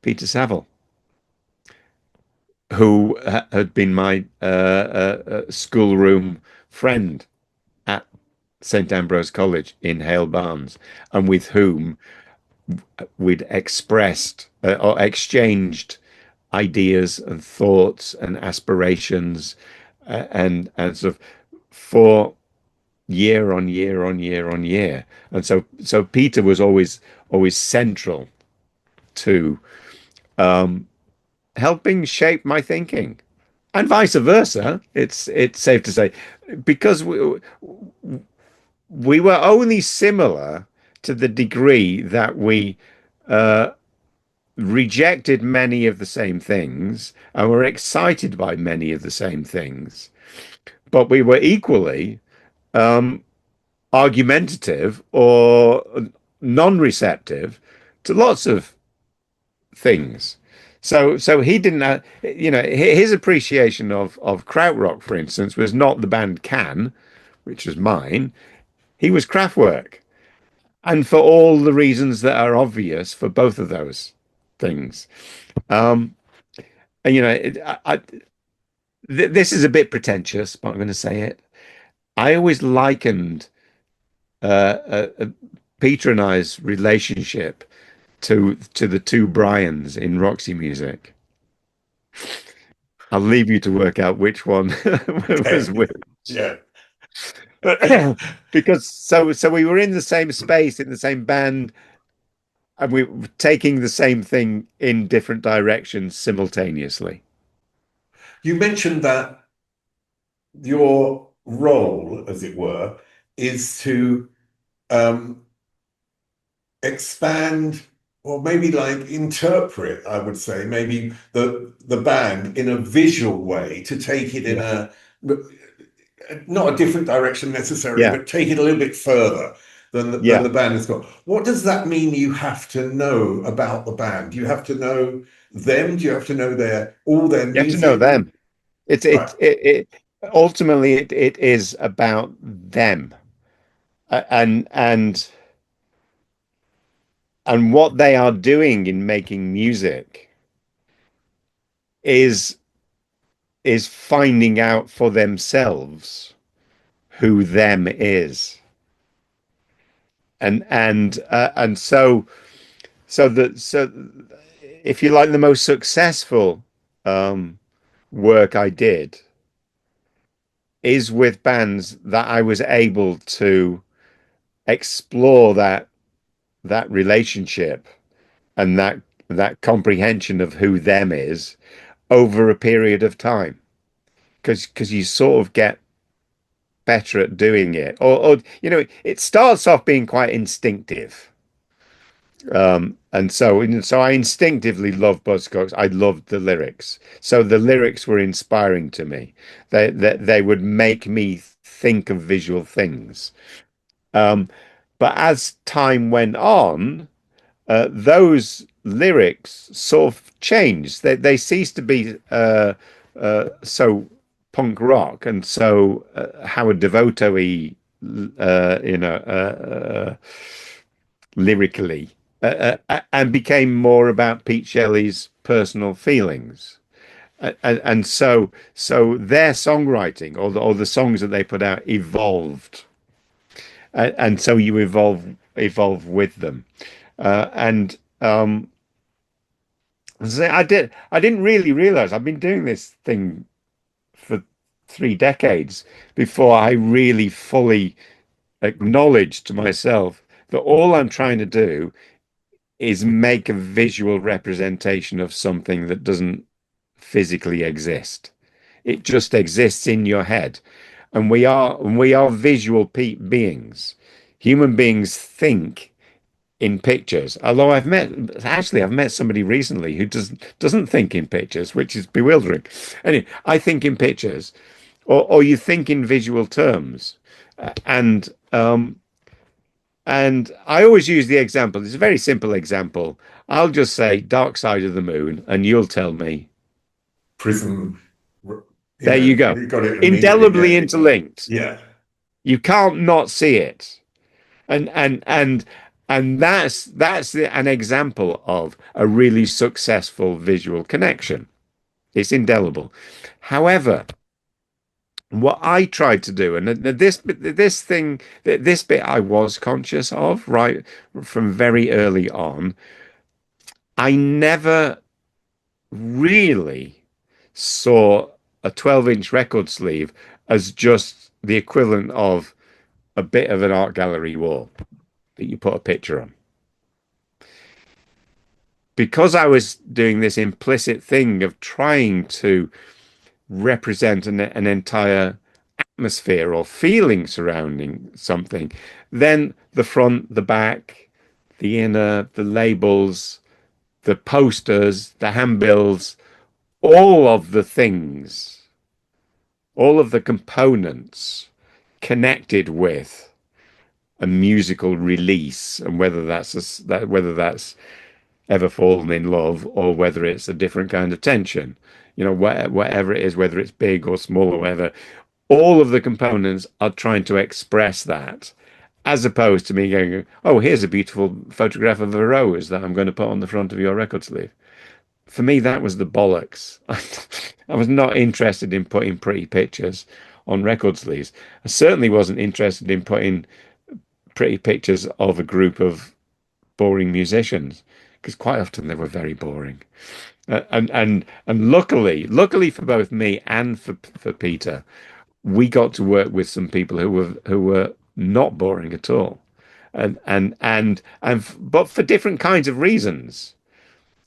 Saville, who had been my schoolroom friend at St Ambrose College in Hale Barnes, and with whom we'd expressed or exchanged ideas and thoughts and aspirations, and sort of for year on year on year on year. And so Peter was always central to helping shape my thinking, and vice versa. It's safe to say, because we were only similar to the degree that we rejected many of the same things and were excited by many of the same things, but we were equally argumentative or non-receptive to lots of things. So he didn't, his appreciation of krautrock, for instance, was not the band Can, which was mine. He was Kraftwerk, and for all the reasons that are obvious for both of those things. And this is a bit pretentious, but I'm going to say it. I always likened Peter and I's relationship to the two Brians in Roxy Music. I'll leave you to work out which one was which. Yeah. Because so we were in the same space, in the same band, and we were taking the same thing in different directions simultaneously. You mentioned that your role, as it were, is to expand, or maybe like interpret, I would say, maybe the band in a visual way, to take it in a, not a different direction necessarily, but take it a little bit further than the band has got. What does that mean you have to know about the band? Do you have to know them? Do you have to know all their music? You have to know them. It's Right. it ultimately it is about them, and what they are doing in making music is finding out for themselves who them is, and so if you like, the most successful um, work I did is with bands that I was able to explore that relationship and that comprehension of who them is over a period of time, because you sort of get better at doing it, or it starts off being quite instinctive. And so I instinctively loved Buzzcocks. I loved the lyrics. So the lyrics were inspiring to me. They would make me think of visual things. Um, but as time went on, those lyrics sort of changed. They ceased to be so punk rock and so Howard Devoto-y, lyrically, and became more about Pete Shelley's personal feelings. And so their songwriting, or the songs that they put out, evolved, and so you evolve with them. And so I didn't really realize I've been doing this thing for 3 decades before I really fully acknowledged to myself that all I'm trying to do is make a visual representation of something that doesn't physically exist. It just exists in your head. And we are visual beings. Human beings think in pictures. Although I've met somebody recently who doesn't think in pictures, which is bewildering. Anyway, I think in pictures, or you think in visual terms, and I always use the example. It's a very simple example. I'll just say dark side of the moon, and you'll tell me. Prism, There you go. you got it immediately Indelibly there. interlinked. Yeah. You can't not see it. And that's an example of a really successful visual connection. It's indelible. However, what I tried to do, and this bit I was conscious of right from very early on, I never really saw a 12-inch record sleeve as just the equivalent of a bit of an art gallery wall that you put a picture on. Because I was doing this implicit thing of trying to represent an entire atmosphere or feeling surrounding something, then the front, the back, the inner, the labels, the posters, the handbills, all of the things, all of the components connected with a musical release, and whether that's ever fallen in love or whether it's a different kind of tension, whatever it is, whether it's big or small or whatever, all of the components are trying to express that, as opposed to me going, oh, here's a beautiful photograph of a rose that I'm going to put on the front of your record sleeve. For me, that was the bollocks. I was not interested in putting pretty pictures on record sleeves. I certainly wasn't interested in putting pretty pictures of a group of boring musicians, because quite often they were very boring. And luckily for both me and for Peter, we got to work with some people who were not boring at all, but for different kinds of reasons.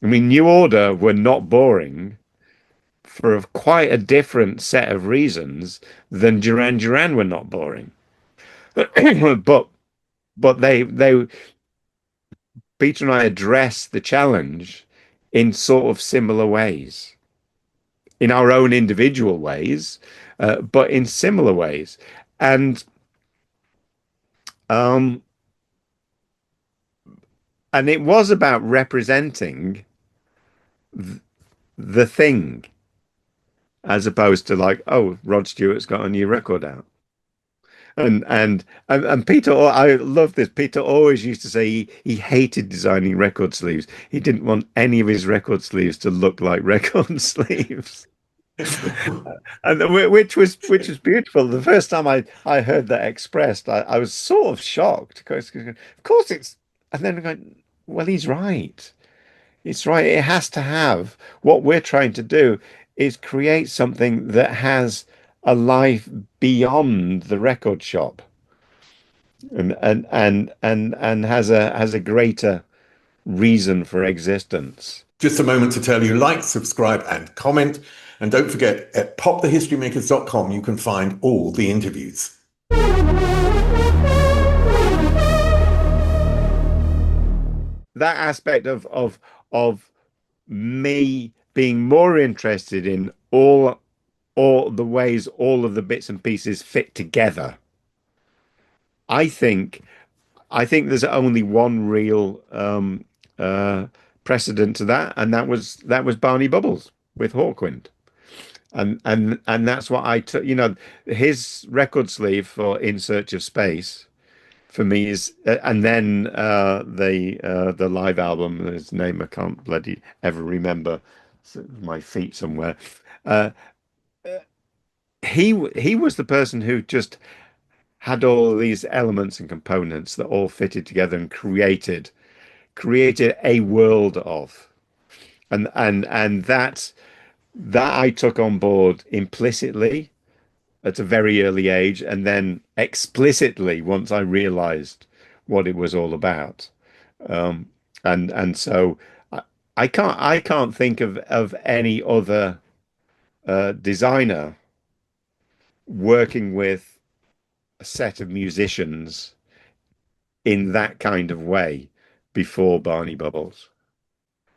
I mean, New Order were not boring for quite a different set of reasons than Duran Duran were not boring. but they Peter and I addressed the challenge in sort of similar ways, in our own individual ways, but in similar ways. And um, and it was about representing the thing, as opposed to like, oh, Rod Stewart's got a new record out. And Peter, I love this. Peter always used to say he hated designing record sleeves. He didn't want any of his record sleeves to look like record sleeves. And which was beautiful. The first time I heard that expressed, I was sort of shocked because of course it's, and then I'm going, well, he's right. It's right. It has to have, what we're trying to do is create something that has a life beyond the record shop and has a greater reason for existence. Just a moment to tell you, like, subscribe, and comment. And don't forget, at popthehistorymakers.com, you can find all the interviews. That aspect of me being more interested in all the ways all of the bits and pieces fit together. I think there's only one real precedent to that, and that was Barney Bubbles with Hawkwind. And that's what I took, his record sleeve for In Search of Space for me is, and then the live album, his name I can't bloody ever remember, it's at my feet somewhere. He was the person who just had all of these elements and components that all fitted together and created a world of, and that I took on board implicitly at a very early age, and then explicitly once I realized what it was all about. And so I can't think of any other designer working with a set of musicians in that kind of way before Barney Bubbles.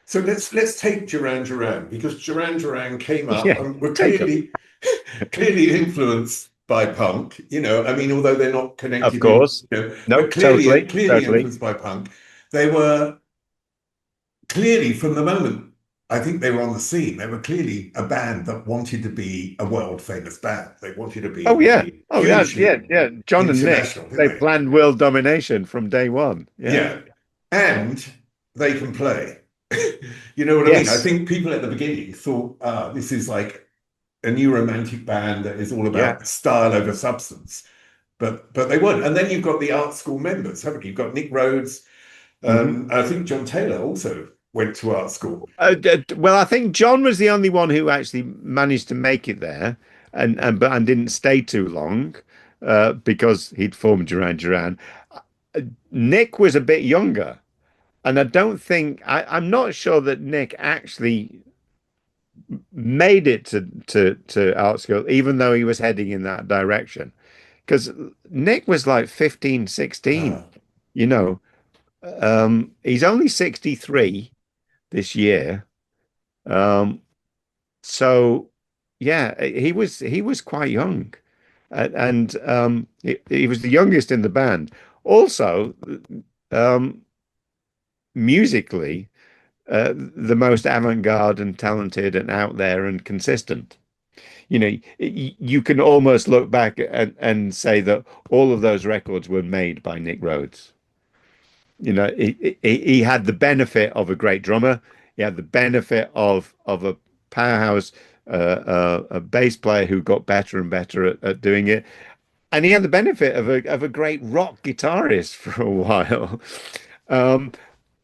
So let's take Duran Duran, because Duran Duran came up Yeah, and were clearly influenced by punk. I mean, although they're not of connected course. No, but clearly totally. influenced by punk. They were clearly, from the moment I think they were on the scene, they were clearly a band that wanted to be a world famous band. They wanted to be Oh yeah. Oh yeah, hugely yeah. John and Nick, international, didn't they they? planned world domination from day one. Yeah. Yeah. And they can play. You know what I mean? I Yes. think people at the beginning thought, this is like a new romantic band that is all Yeah. about style over substance. But they weren't. And then you've got the art school members, haven't you? You've got Nick Rhodes. Hmm. I think John Taylor also went to art school. Well, I think John was the only one who actually managed to make it there, and didn't stay too long, because he'd formed Duran Duran. Nick was a bit younger, and I'm not sure that Nick actually made it to art school, even though he was heading in that direction. Because Nick was like 15, 16, Uh, you know. He's only 63 this year. Um, so yeah, he was quite young, and he was the youngest in the band. Also, um, musically, the most avant-garde and talented and out there and consistent. You can almost look back and say that all of those records were made by Nick Rhodes. He had the benefit of a great drummer. He had the benefit of a powerhouse, a bass player who got better and better at doing it, and he had the benefit of a great rock guitarist for a while, um,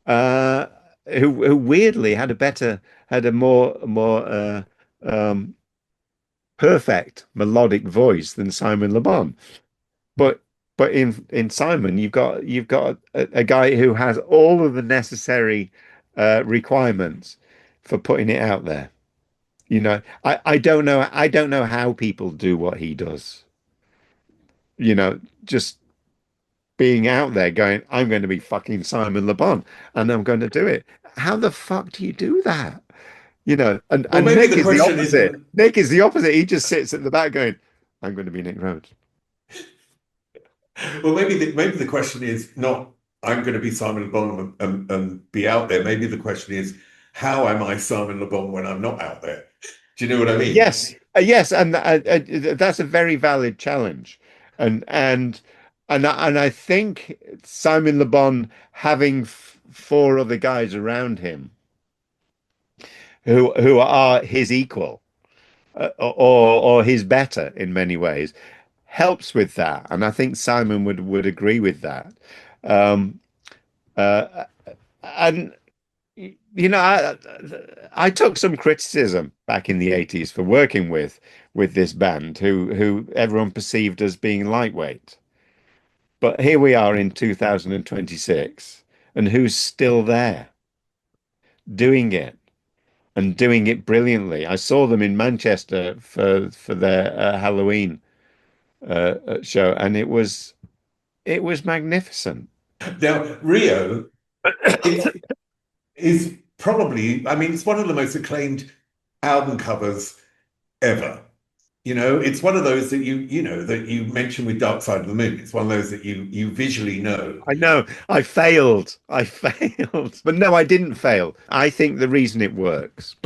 uh, who weirdly had a more um, perfect melodic voice than Simon Le Bon. But in Simon, you've got a guy who has all of the necessary requirements for putting it out there. I don't know how people do what he does. Just being out there going, I'm going to be fucking Simon Le Bon and I'm going to do it. How the fuck do you do that? And well, and maybe Nick the is the question opposite. isn't. Nick is the opposite. He just sits at the back going, I'm going to be Nick Rhodes. Well, maybe the question is not, I'm going to be Simon Le Bon and be out there. Maybe the question is, how am I Simon Le Bon when I'm not out there? Do you know what I mean? Yes, Yes, and that's a very valid challenge, and and and I think Simon Le Bon having four other guys around him who are his equal, or his better in many ways, helps with that, and I think Simon would agree with that. Um, uh, and you know, I took some criticism back in the 80s for working with this band who everyone perceived as being lightweight. But here we are in 2026, and who's still there doing it and doing it brilliantly? I saw them in Manchester for their Halloween show, and it was magnificent. Now, Rio, it's is probably, I mean, it's one of the most acclaimed album covers ever. You know, it's one of those that that you mentioned with Dark Side of the Moon. It's one of those that you visually know. I know. I failed. I failed. But no, I didn't fail. I think the reason it works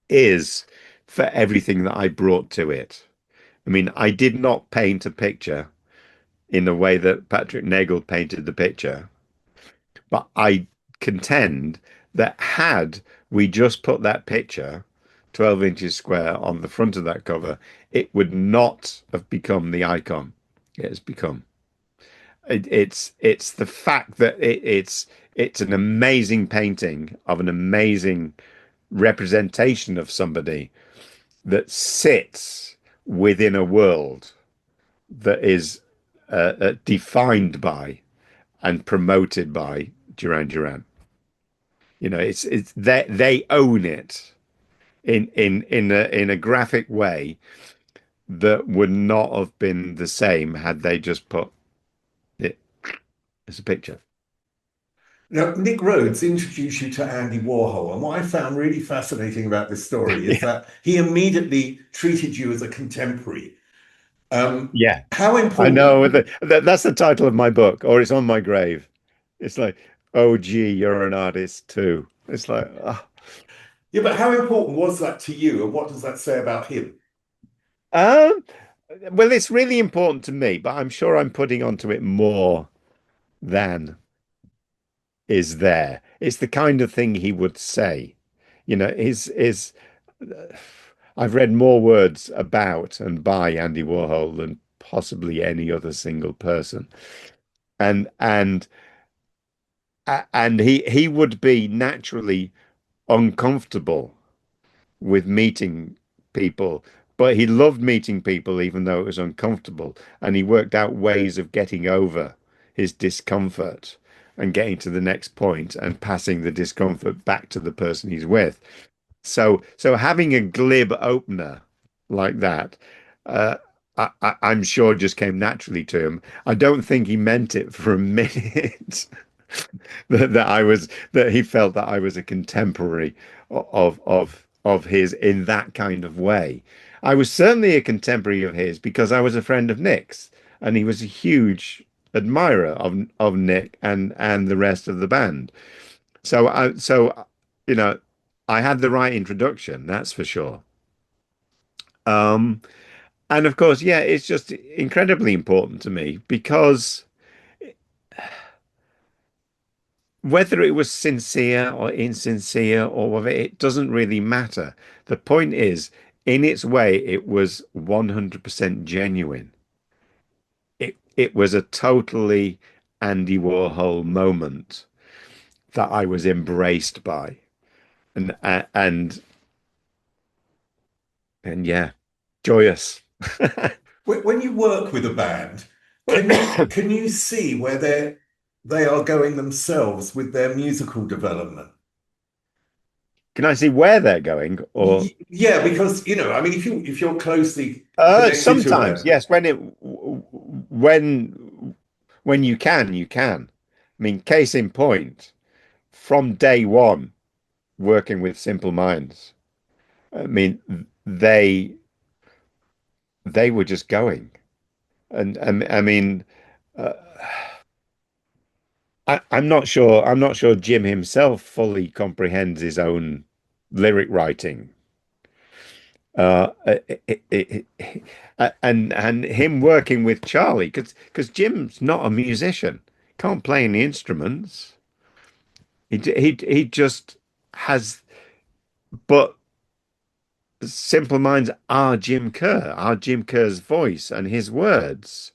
is for everything that I brought to it. I mean, I did not paint a picture in the way that Patrick Nagel painted the picture, but I contend that had we just put that picture 12 inches square on the front of that cover, it would not have become the icon it has become. It's the fact that it's an amazing painting of an amazing representation of somebody that sits within a world that is defined by and promoted by Duran Duran. You know, it's they own it in a graphic way that would not have been the same had they just put it as a picture. Now, Nick Rhodes introduced you to Andy Warhol, and what I found really fascinating about this story is Yeah. that he immediately treated you as a contemporary. Yeah. How I important? know that's the title of my book, or it's on my grave. It's like, oh, gee, you're an artist too. It's like, oh. Yeah, but how important was that to you, and what does that say about him? Um, well, it's really important to me, but I'm sure I'm putting onto it more than is there. It's the kind of thing he would say. You know, his I've read more words about and by Andy Warhol than possibly any other single person. And and he would be naturally uncomfortable with meeting people, but he loved meeting people even though it was uncomfortable. And he worked out ways of getting over his discomfort and getting to the next point and passing the discomfort back to the person he's with. So having a glib opener like that, uh, I'm sure just came naturally to him. I don't think he meant it for a minute. That he felt that I was a contemporary of his in that kind of way. I was certainly a contemporary of his because I was a friend of Nick's, and he was a huge admirer of Nick and the rest of the band. So you know, I had the right introduction, that's for sure. Um, and of course, yeah, it's just incredibly important to me because whether it was sincere or insincere or whether it doesn't really matter. The point is, in its way, it was 100% genuine. It was a totally Andy Warhol moment that I was embraced by, and and yeah, joyous. When you work with a band, can you see where they are going themselves with their musical development? Can I see where they're going? Or Yeah, because I mean, if you're closely connected to a sometimes, band, yes, when you can, you can. I mean, case in point, from day one, working with Simple Minds, I mean, they were just going, and I mean, uh, I'm not sure. I'm not sure Jim himself fully comprehends his own lyric writing. Uh, and him working with Charlie, because Jim's not a musician, can't play any instruments. He just has, but Simple Minds are Jim Kerr's voice and his words.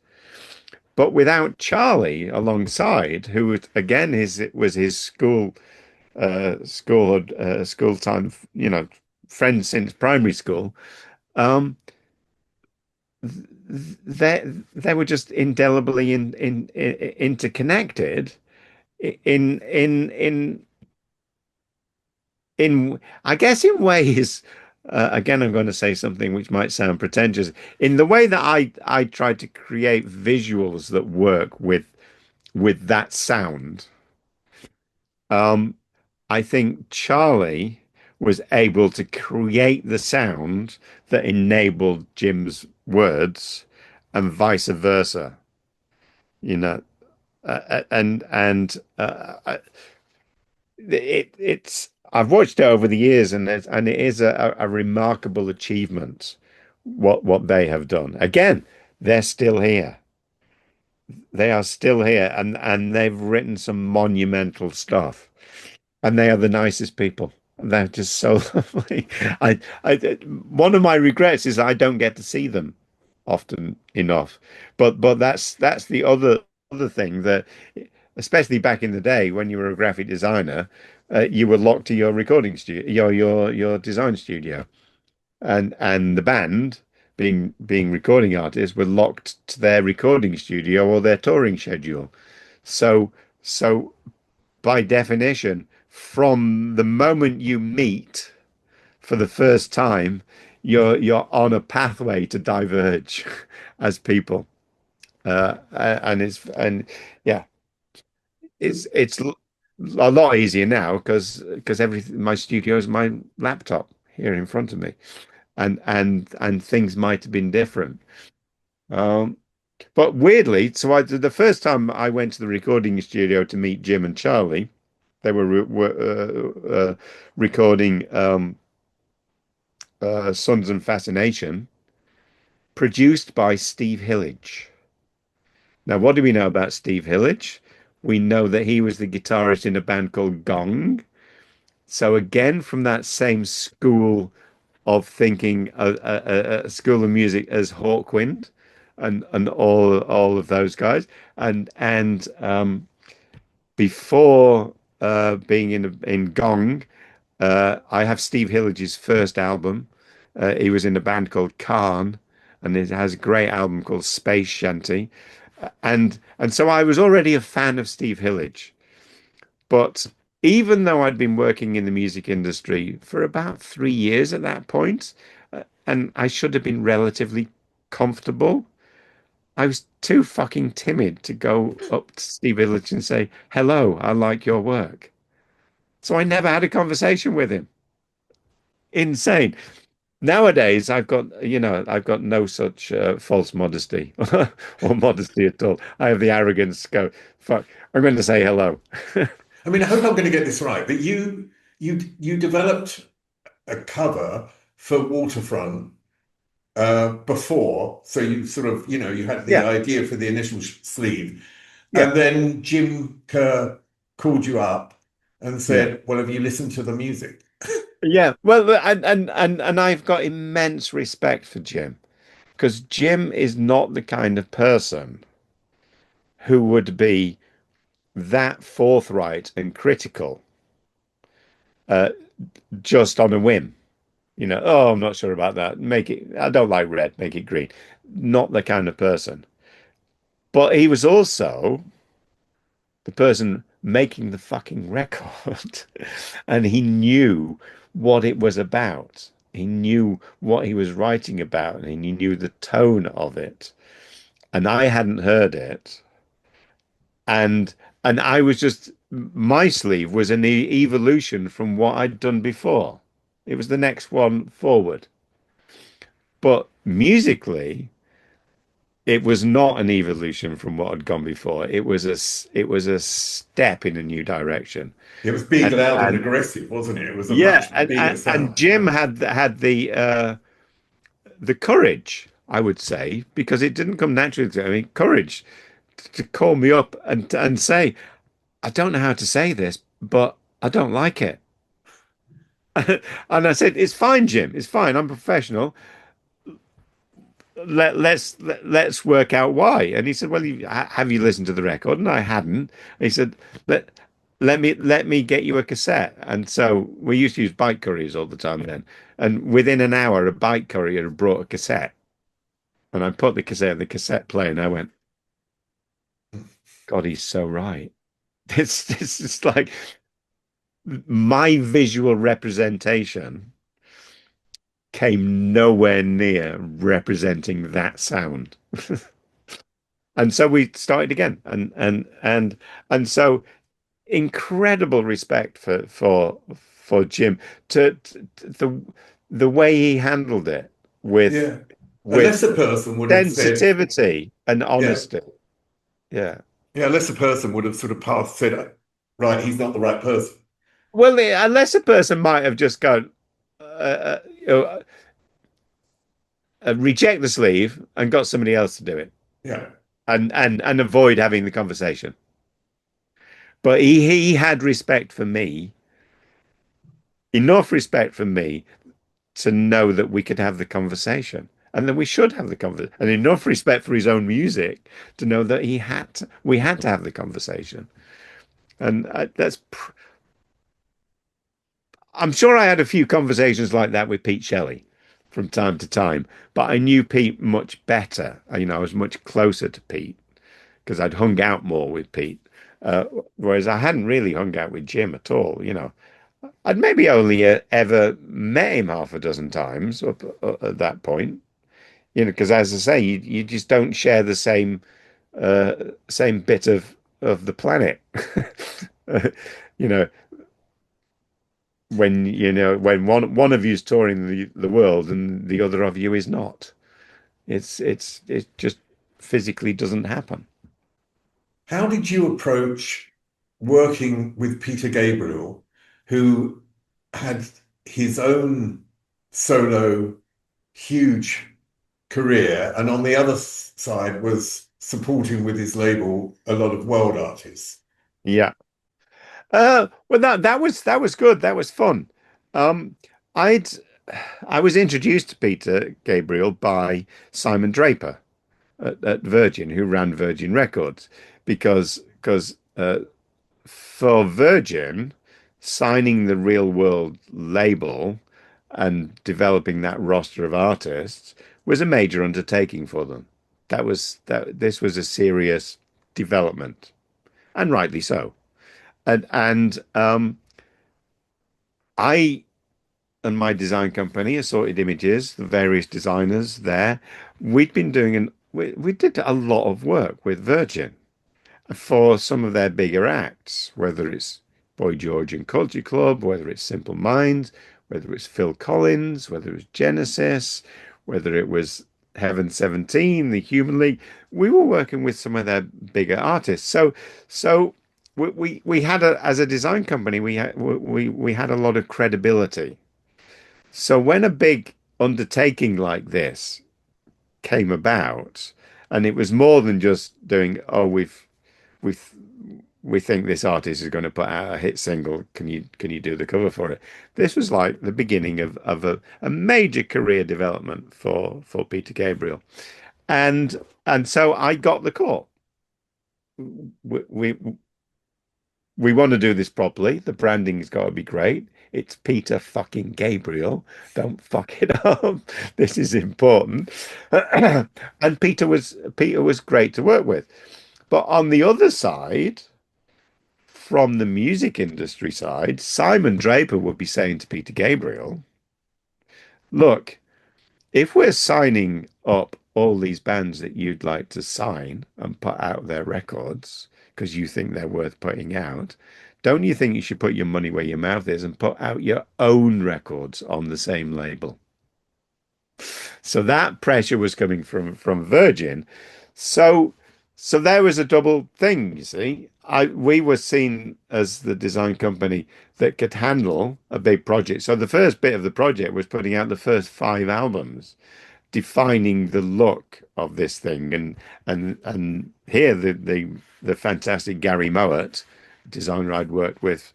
But without Charlie alongside, who again it was his school time, friend since primary school. Um, they were just indelibly interconnected in I guess in ways. Again, I'm going to say something which might sound pretentious. In the way that I tried to create visuals that work with that sound. Um, I think Charlie was able to create the sound that enabled Jim's words, and vice versa. You know, it's I've watched it over the years, and it is a remarkable achievement what they have done. Again, they're still here. They are still here, and they've written some monumental stuff. And they are the nicest people. They're just so lovely. One of my regrets is I don't get to see them often enough. But that's the other thing that, especially back in the day when you were a graphic designer, you were locked to your recording studio, your design studio, and the band, being recording artists, were locked to their recording studio or their touring schedule. So so by definition, from the moment you meet for the first time, you're on a pathway to diverge as people. And yeah, it's a lot easier now because everything my studio is my laptop here in front of me, and things might have been different. Um, but weirdly, the first time I went to the recording studio to meet Jim and Charlie. They were recording Sons and Fascination, produced by Steve Hillage. Now, what do we know about Steve Hillage? We know that he was the guitarist in a band called Gong. So again, from that same school of thinking, a school of music as Hawkwind and all of those guys, and before being in Gong. I have Steve Hillage's first album. He was in a band called Khan, and it has a great album called Space Shanty. And so I was already a fan of Steve Hillage. But even though I'd been working in the music industry for about 3 years at that point, and I should have been relatively comfortable, I was too fucking timid to go up to Steve Hillage and say, "Hello, I like your work." So I never had a conversation with him. Insane. Nowadays, I've got no such false modesty or modesty at all. I have the arrogance to go, fuck, I'm going to say hello. I mean, I hope I'm going to get this right, but you developed a cover for Waterfront before, so you sort of, you had the Yeah, idea for the initial sleeve, yeah, and then Jim Kerr called you up and yeah, said, "Well, have you listened to the music?" yeah. Well, and I've got immense respect for Jim because Jim is not the kind of person who would be that forthright and critical uh, just on a whim. Oh, I'm not sure about that. I don't like red, make it green. Not the kind of person. But he was also the person making the fucking record. And he knew what it was about. He knew what he was writing about, and he knew the tone of it. And I hadn't heard it. And I was just my sleeve was an evolution from what I'd done before. It was the next one forward. But musically, it was not an evolution from what had gone before. It was a step in a new direction. It was big, And loud, and and aggressive, wasn't it? It was a yeah, much bigger and sound. Jim had the courage, I would say, because it didn't come naturally to me, courage to call me up and say, I don't know how to say this, but I don't like it. And I said, it's fine, Jim. It's fine. I'm professional. Let's work out why. And he said, well, have you listened to the record? And I hadn't. And he said, let let me get you a cassette. And so we used to use bike couriers all the time then. And within an hour, a bike courier had brought a cassette. And I put the cassette in the cassette player, and I went, God, he's so right. This is like my visual representation came nowhere near representing that sound. And so we started again, and so incredible respect for Jim to the way he handled it Yeah. with Unless a person would have said, sensitivity and yeah, honesty. Yeah. yeah, unless a person would have sort of passed, said, right, he's not the right person. Well, unless a person might have just gone, you know, reject the sleeve and got somebody else to do it, Yeah. and avoid having the conversation. But he had respect for me, enough respect for me to know that we could have the conversation and that we should have the conversation, and enough respect for his own music to know that we had to have the conversation. And I'm sure I had a few conversations like that with Pete Shelley from time to time, but I knew Pete much better. I was much closer to Pete because I'd hung out more with Pete, whereas I hadn't really hung out with Jim at all. I'd maybe only ever met him half a dozen times up at that point. Because as I say, you just don't share the same bit of the planet. you know, when one of you is touring the world and the other of you is not. It just physically doesn't happen. How did you approach working with Peter Gabriel, who had his own solo huge career, and on the other side was supporting with his label a lot of world artists? Yeah. Well, that was good. That was fun. Um, I'd I was introduced to Peter Gabriel by Simon Draper at Virgin, who ran Virgin Records, because for Virgin, signing the Real World label and developing that roster of artists was a major undertaking for them. This was a serious development, and rightly so. And I and my design company, Assorted Images, the various designers there, we did a lot of work with Virgin for some of their bigger acts, whether it's Boy George and Culture Club, whether it's Simple Minds, whether it's Phil Collins, whether it's Genesis, whether it was Heaven 17, the Human League. We were working with some of their bigger artists. So we had as a design company, we had a lot of credibility. So when a big undertaking like this came about, and it was more than just doing, oh, we we think this artist is going to put out a hit single. Can you do the cover for it? This was like the beginning of a major career development for Peter Gabriel, and so I got the call. We we want to do this properly. The branding's got to be great. It's Peter fucking Gabriel. Don't fuck it up. This is important. And Peter was great to work with. But on the other side, from the music industry side, Simon Draper would be saying to Peter Gabriel, look, if we're signing up all these bands that you'd like to sign and put out their records because you think they're worth putting out, don't you think you should put your money where your mouth is and put out your own records on the same label? So that pressure was coming from Virgin. So so there was a double thing, you see. We were seen as the design company that could handle a big project. So the first bit of the project was putting out the first 5 albums defining the look of this thing. And here the fantastic Gary Mowat, designer I'd worked with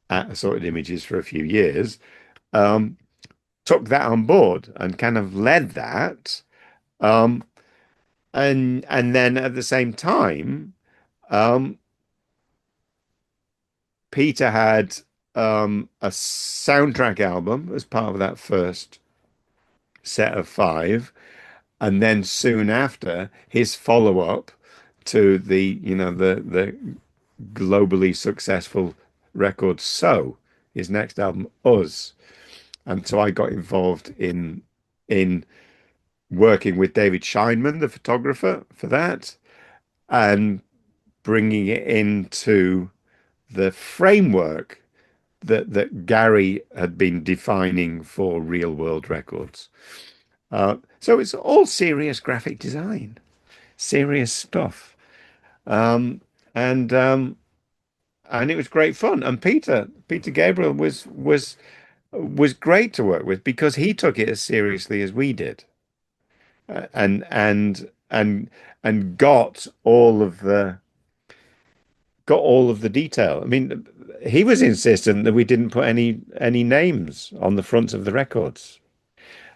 at Assorted Images for a few years, took that on board and kind of led that. Um, and then at the same time, um, Peter had a soundtrack album as part of that first set of five, and then soon after his follow-up to the globally successful record So, his next album Us. And so I got involved in working with David Scheinman, the photographer, for that, and bringing it into the framework that Gary had been defining for real world records. So it's all serious graphic design, serious stuff, um, and um, and it was great fun. And Peter Gabriel was great to work with because he took it as seriously as we did, and got all of the detail. I mean, he was insistent that we didn't put any names on the fronts of the records,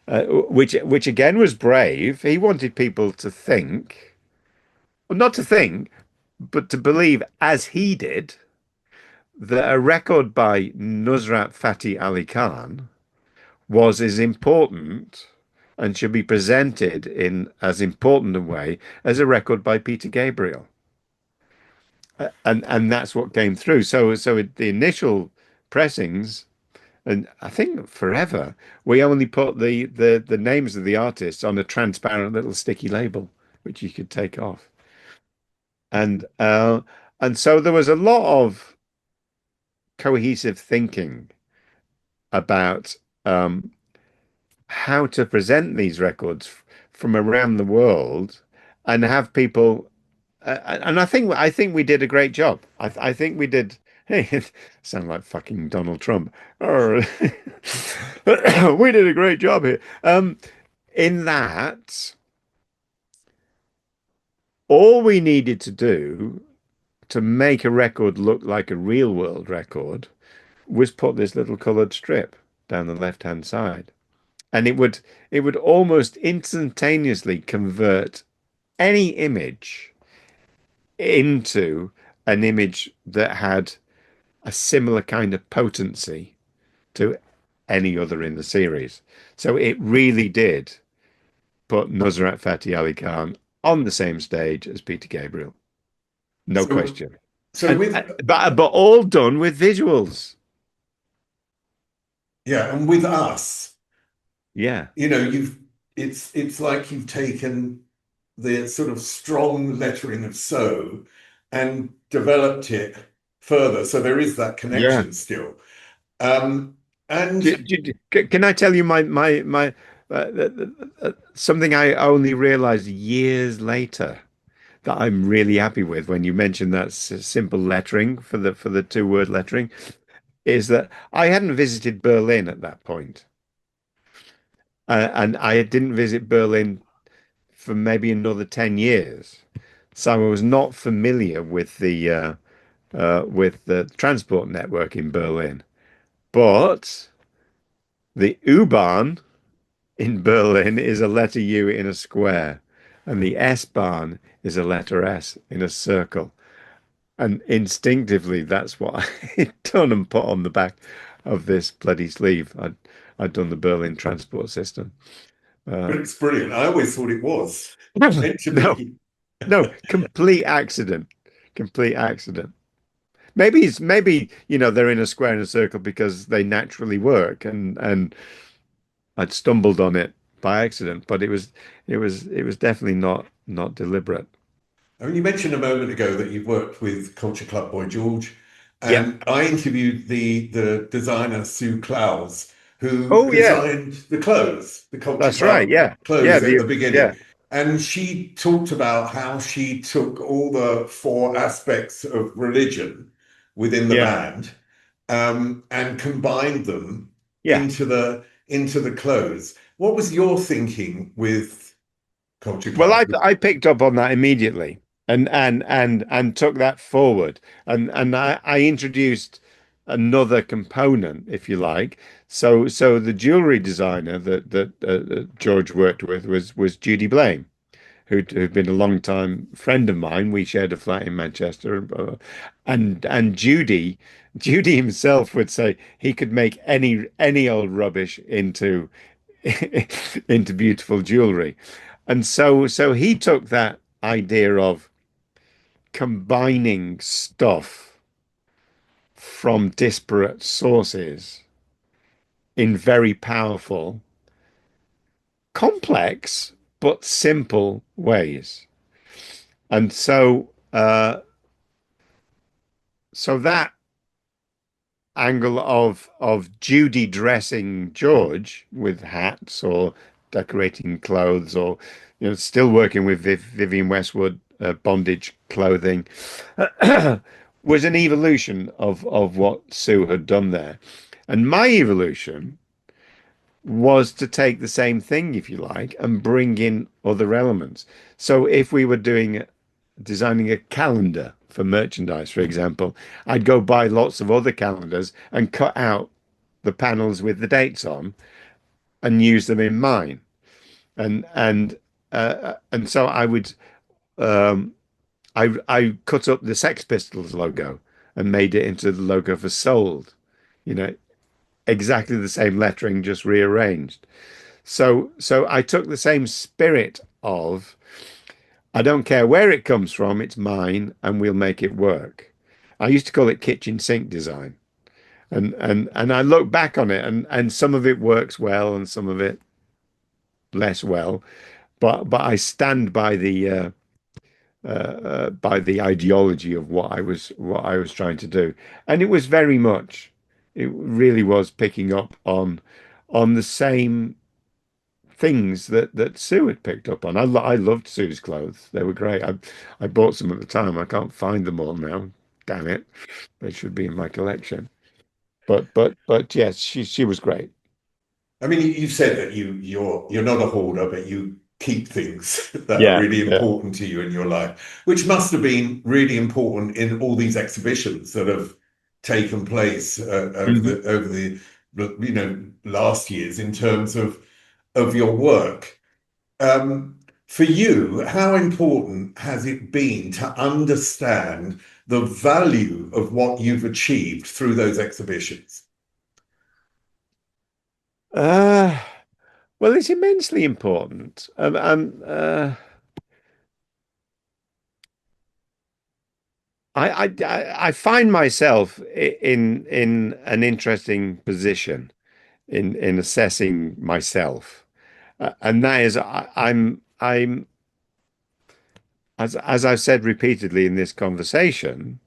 which again was brave. He wanted people to think, well, not to think, but to believe, as he did, that a record by Nusrat Fateh Ali Khan was as important and should be presented in as important a way as a record by Peter Gabriel. And that's what came through. The initial pressings, and I think forever, we only put the names of the artists on a transparent little sticky label, which you could take off. And so there was a lot of cohesive thinking about how to present these records from around the world and have people. And I think we did a great job. I think we did. Hey, sound like fucking Donald Trump. Oh, we did a great job here. In that, all we needed to do to make a record look like a real world record was put this little coloured strip down the left-hand side, and it would almost instantaneously convert any image into an image that had a similar kind of potency to any other in the series. So it really did put Nusrat Fateh Ali Khan on the same stage as Peter Gabriel. No question. But all done with visuals. Yeah, and with us, Yeah. it's like you've taken the sort of strong lettering of So and developed it further. So there is that Yeah. connection still. And Can I tell you something I only realized years later that I'm really happy with when you mentioned that simple lettering for the two-word lettering is that I hadn't visited Berlin at that point. And I didn't visit Berlin for maybe another 10 years. So I was not familiar with the transport network in Berlin. But the U-Bahn in Berlin is a letter U in a square, and the S-Bahn is a letter S in a circle. And instinctively, that's what I'd done and put on the back of this bloody sleeve. I'd done the Berlin transport system. but it's brilliant. I always thought it was meant to No, be. no, complete accident. Complete accident. Maybe they're in a square and a circle because they naturally work, and I'd stumbled on it by accident, but it was definitely not deliberate. I mean, you mentioned a moment ago that you've worked with Culture Club Boy George, Yeah. and I interviewed the designer Sue Clowes, who Oh yeah, designed the clothes, the Culture that's right. Club Yeah. Yeah. clothes at the beginning. Yeah. And she talked about how she took all the four aspects of religion within the Yeah. band, and combined them Yeah. into the clothes. what was your thinking with culture Well, class? I picked up on that immediately and took that forward and I introduced another component, if you like. So the jewelry designer that George worked with was Judy Blame, who'd been a long time friend of mine. We shared a flat in Manchester, and Judy himself would say he could make any old rubbish into into beautiful jewelry. And so he took that idea of combining stuff from disparate sources in very powerful, complex, but simple ways. And so that angle of Judy dressing George with hats or decorating clothes or still working with Vivienne Westwood bondage clothing was an evolution of what Sue had done there. And my evolution was to take the same thing, if you like, and bring in other elements. So if we were designing a calendar for merchandise, for example, I'd go buy lots of other calendars and cut out the panels with the dates on and use them in mine. And so I would I cut up the Sex Pistols logo and made it into the logo for Sold. You know, exactly the same lettering, just rearranged. So I took the same spirit of I don't care where it comes from, it's mine, and we'll make it work. I used to call it kitchen sink design. And I look back on it and some of it works well and some of it less well. But I stand by the ideology of what I was trying to do. And it was very much, it really was picking up on the same things that Sue had picked up on. I loved Sue's clothes. They were great. I bought some at the time. I can't find them all now. Damn it. They should be in my collection. But yes, she was great. I mean, you said that you're not a hoarder, but you keep things that are Yeah, really yeah. important to you in your life, which must have been really important in all these exhibitions that have taken place Mhm. over the last years in terms of your work. For you, how important has it been to understand the value of what you've achieved through those exhibitions? Uh, well, it's immensely important. I find myself in an interesting position in assessing myself, and that is I'm as I've said repeatedly in this conversation,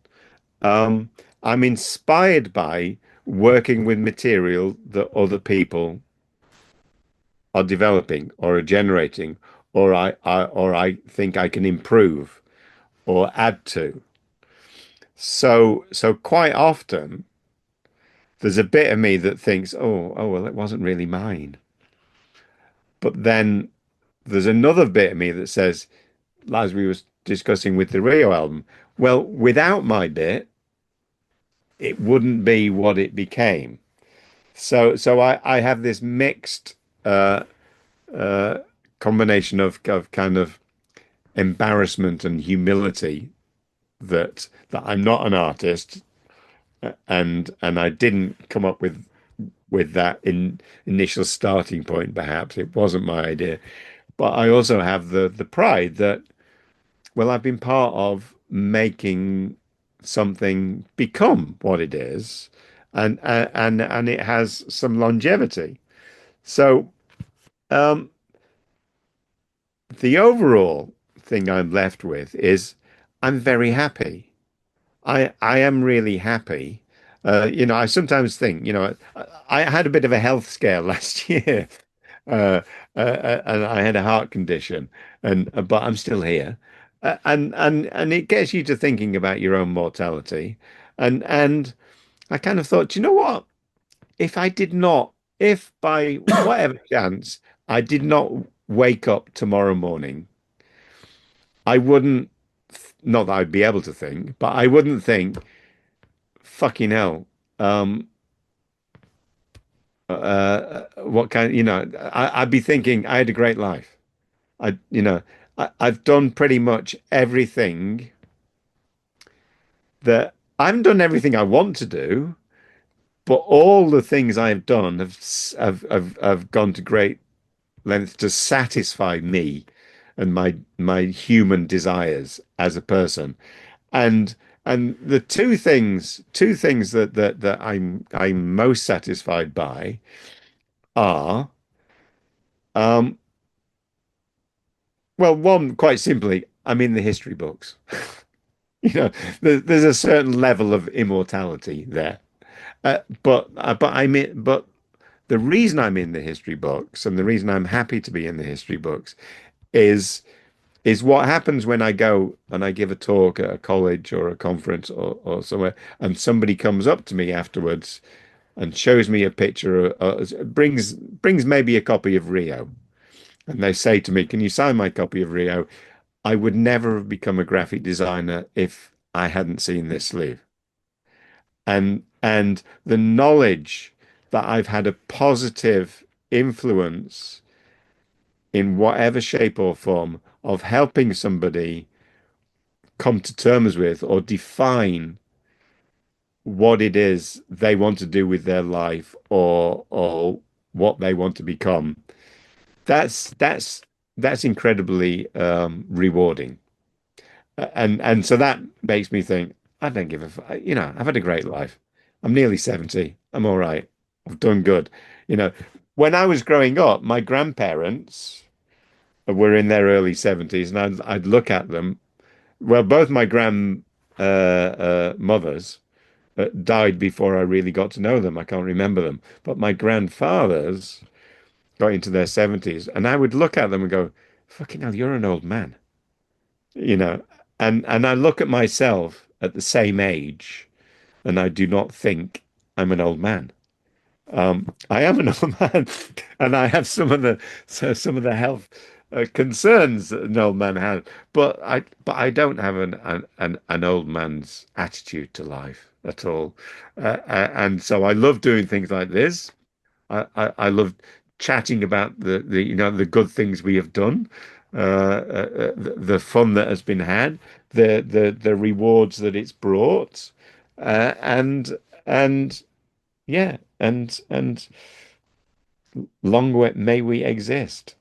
um, I'm inspired by working with material that other people are developing or are generating, or I think I can improve or add to. So quite often there's a bit of me that thinks, oh well, it wasn't really mine. But then there's another bit of me that says, as we was discussing with the Rio album, well, without my bit, it wouldn't be what it became. So I have this mixed uh, uh, combination of kind of embarrassment and humility that I'm not an artist and I didn't come up with that initial starting point. Perhaps it wasn't my idea, but I also have the pride that well, I've been part of making something become what it is, and it has some longevity. So um, the overall thing I'm left with is I'm very happy. I am really happy. I sometimes think, I had a bit of a health scare last year, uh, and I had a heart condition, and but I'm still here, and it gets you to thinking about your own mortality, and I kind of thought, you know what? If I did not, if by whatever chance I did not wake up tomorrow morning, I wouldn't, not that I'd be able to think, but I wouldn't think, fucking hell, what kind, I'd be thinking I had a great life. I've done pretty much everything that I haven't done everything I want to do, but all the things I've done have gone to great lengths to satisfy me and my human desires as a person. And the two things that I'm most satisfied by are um well, one, quite simply, I'm in the history books. There's a certain level of immortality there. But the reason I'm in the history books and the reason I'm happy to be in the history books is is what happens when I go and I give a talk at a college or a conference or somewhere, and somebody comes up to me afterwards and shows me a picture, brings maybe a copy of Rio, and they say to me, "Can you sign my copy of Rio?" I would never have become a graphic designer if I hadn't seen this sleeve. And the knowledge that I've had a positive influence in whatever shape or form of helping somebody come to terms with or define what it is they want to do with their life or what they want to become. That's incredibly rewarding. And so that makes me think, I don't give a I've had a great life. I'm nearly 70. I'm all right. I've done good. You know, when I was growing up, my grandparents were in their early 70s, and I'd look at them. Well, both my mothers died before I really got to know them. I can't remember them. But my grandfathers got into their 70s, and I would look at them and go, fucking hell, you're an old man. You know, and I look at myself at the same age, and I do not think I'm an old man. I am an old man, and I have some of the health concerns that an old man has, but I don't have an old man's attitude to life at all, and so I love doing things like this. I love chatting about the good things we have done, the fun that has been had, the rewards that it's brought, and yeah, and long may we exist.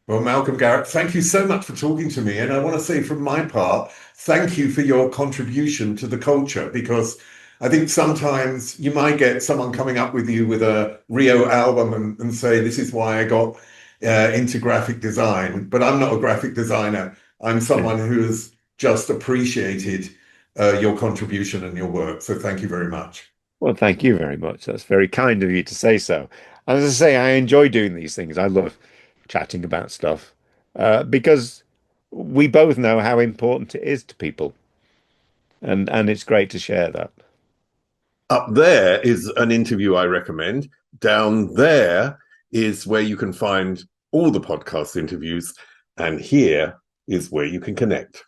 Well, Malcolm Garrett, thank you so much for talking to me. And I want to say from my part, thank you for your contribution to the culture, because I think sometimes you might get someone coming up with you with a Rio album and say, this is why I got into graphic design. But I'm not a graphic designer. I'm someone who has just appreciated your contribution and your work. So thank you very much. Well, thank you very much. That's very kind of you to say so. As I say, I enjoy doing these things. I love chatting about stuff because we both know how important it is to people, and it's great to share that. Up there is an interview I recommend. Down there is where you can find all the podcast interviews. And here is where you can connect.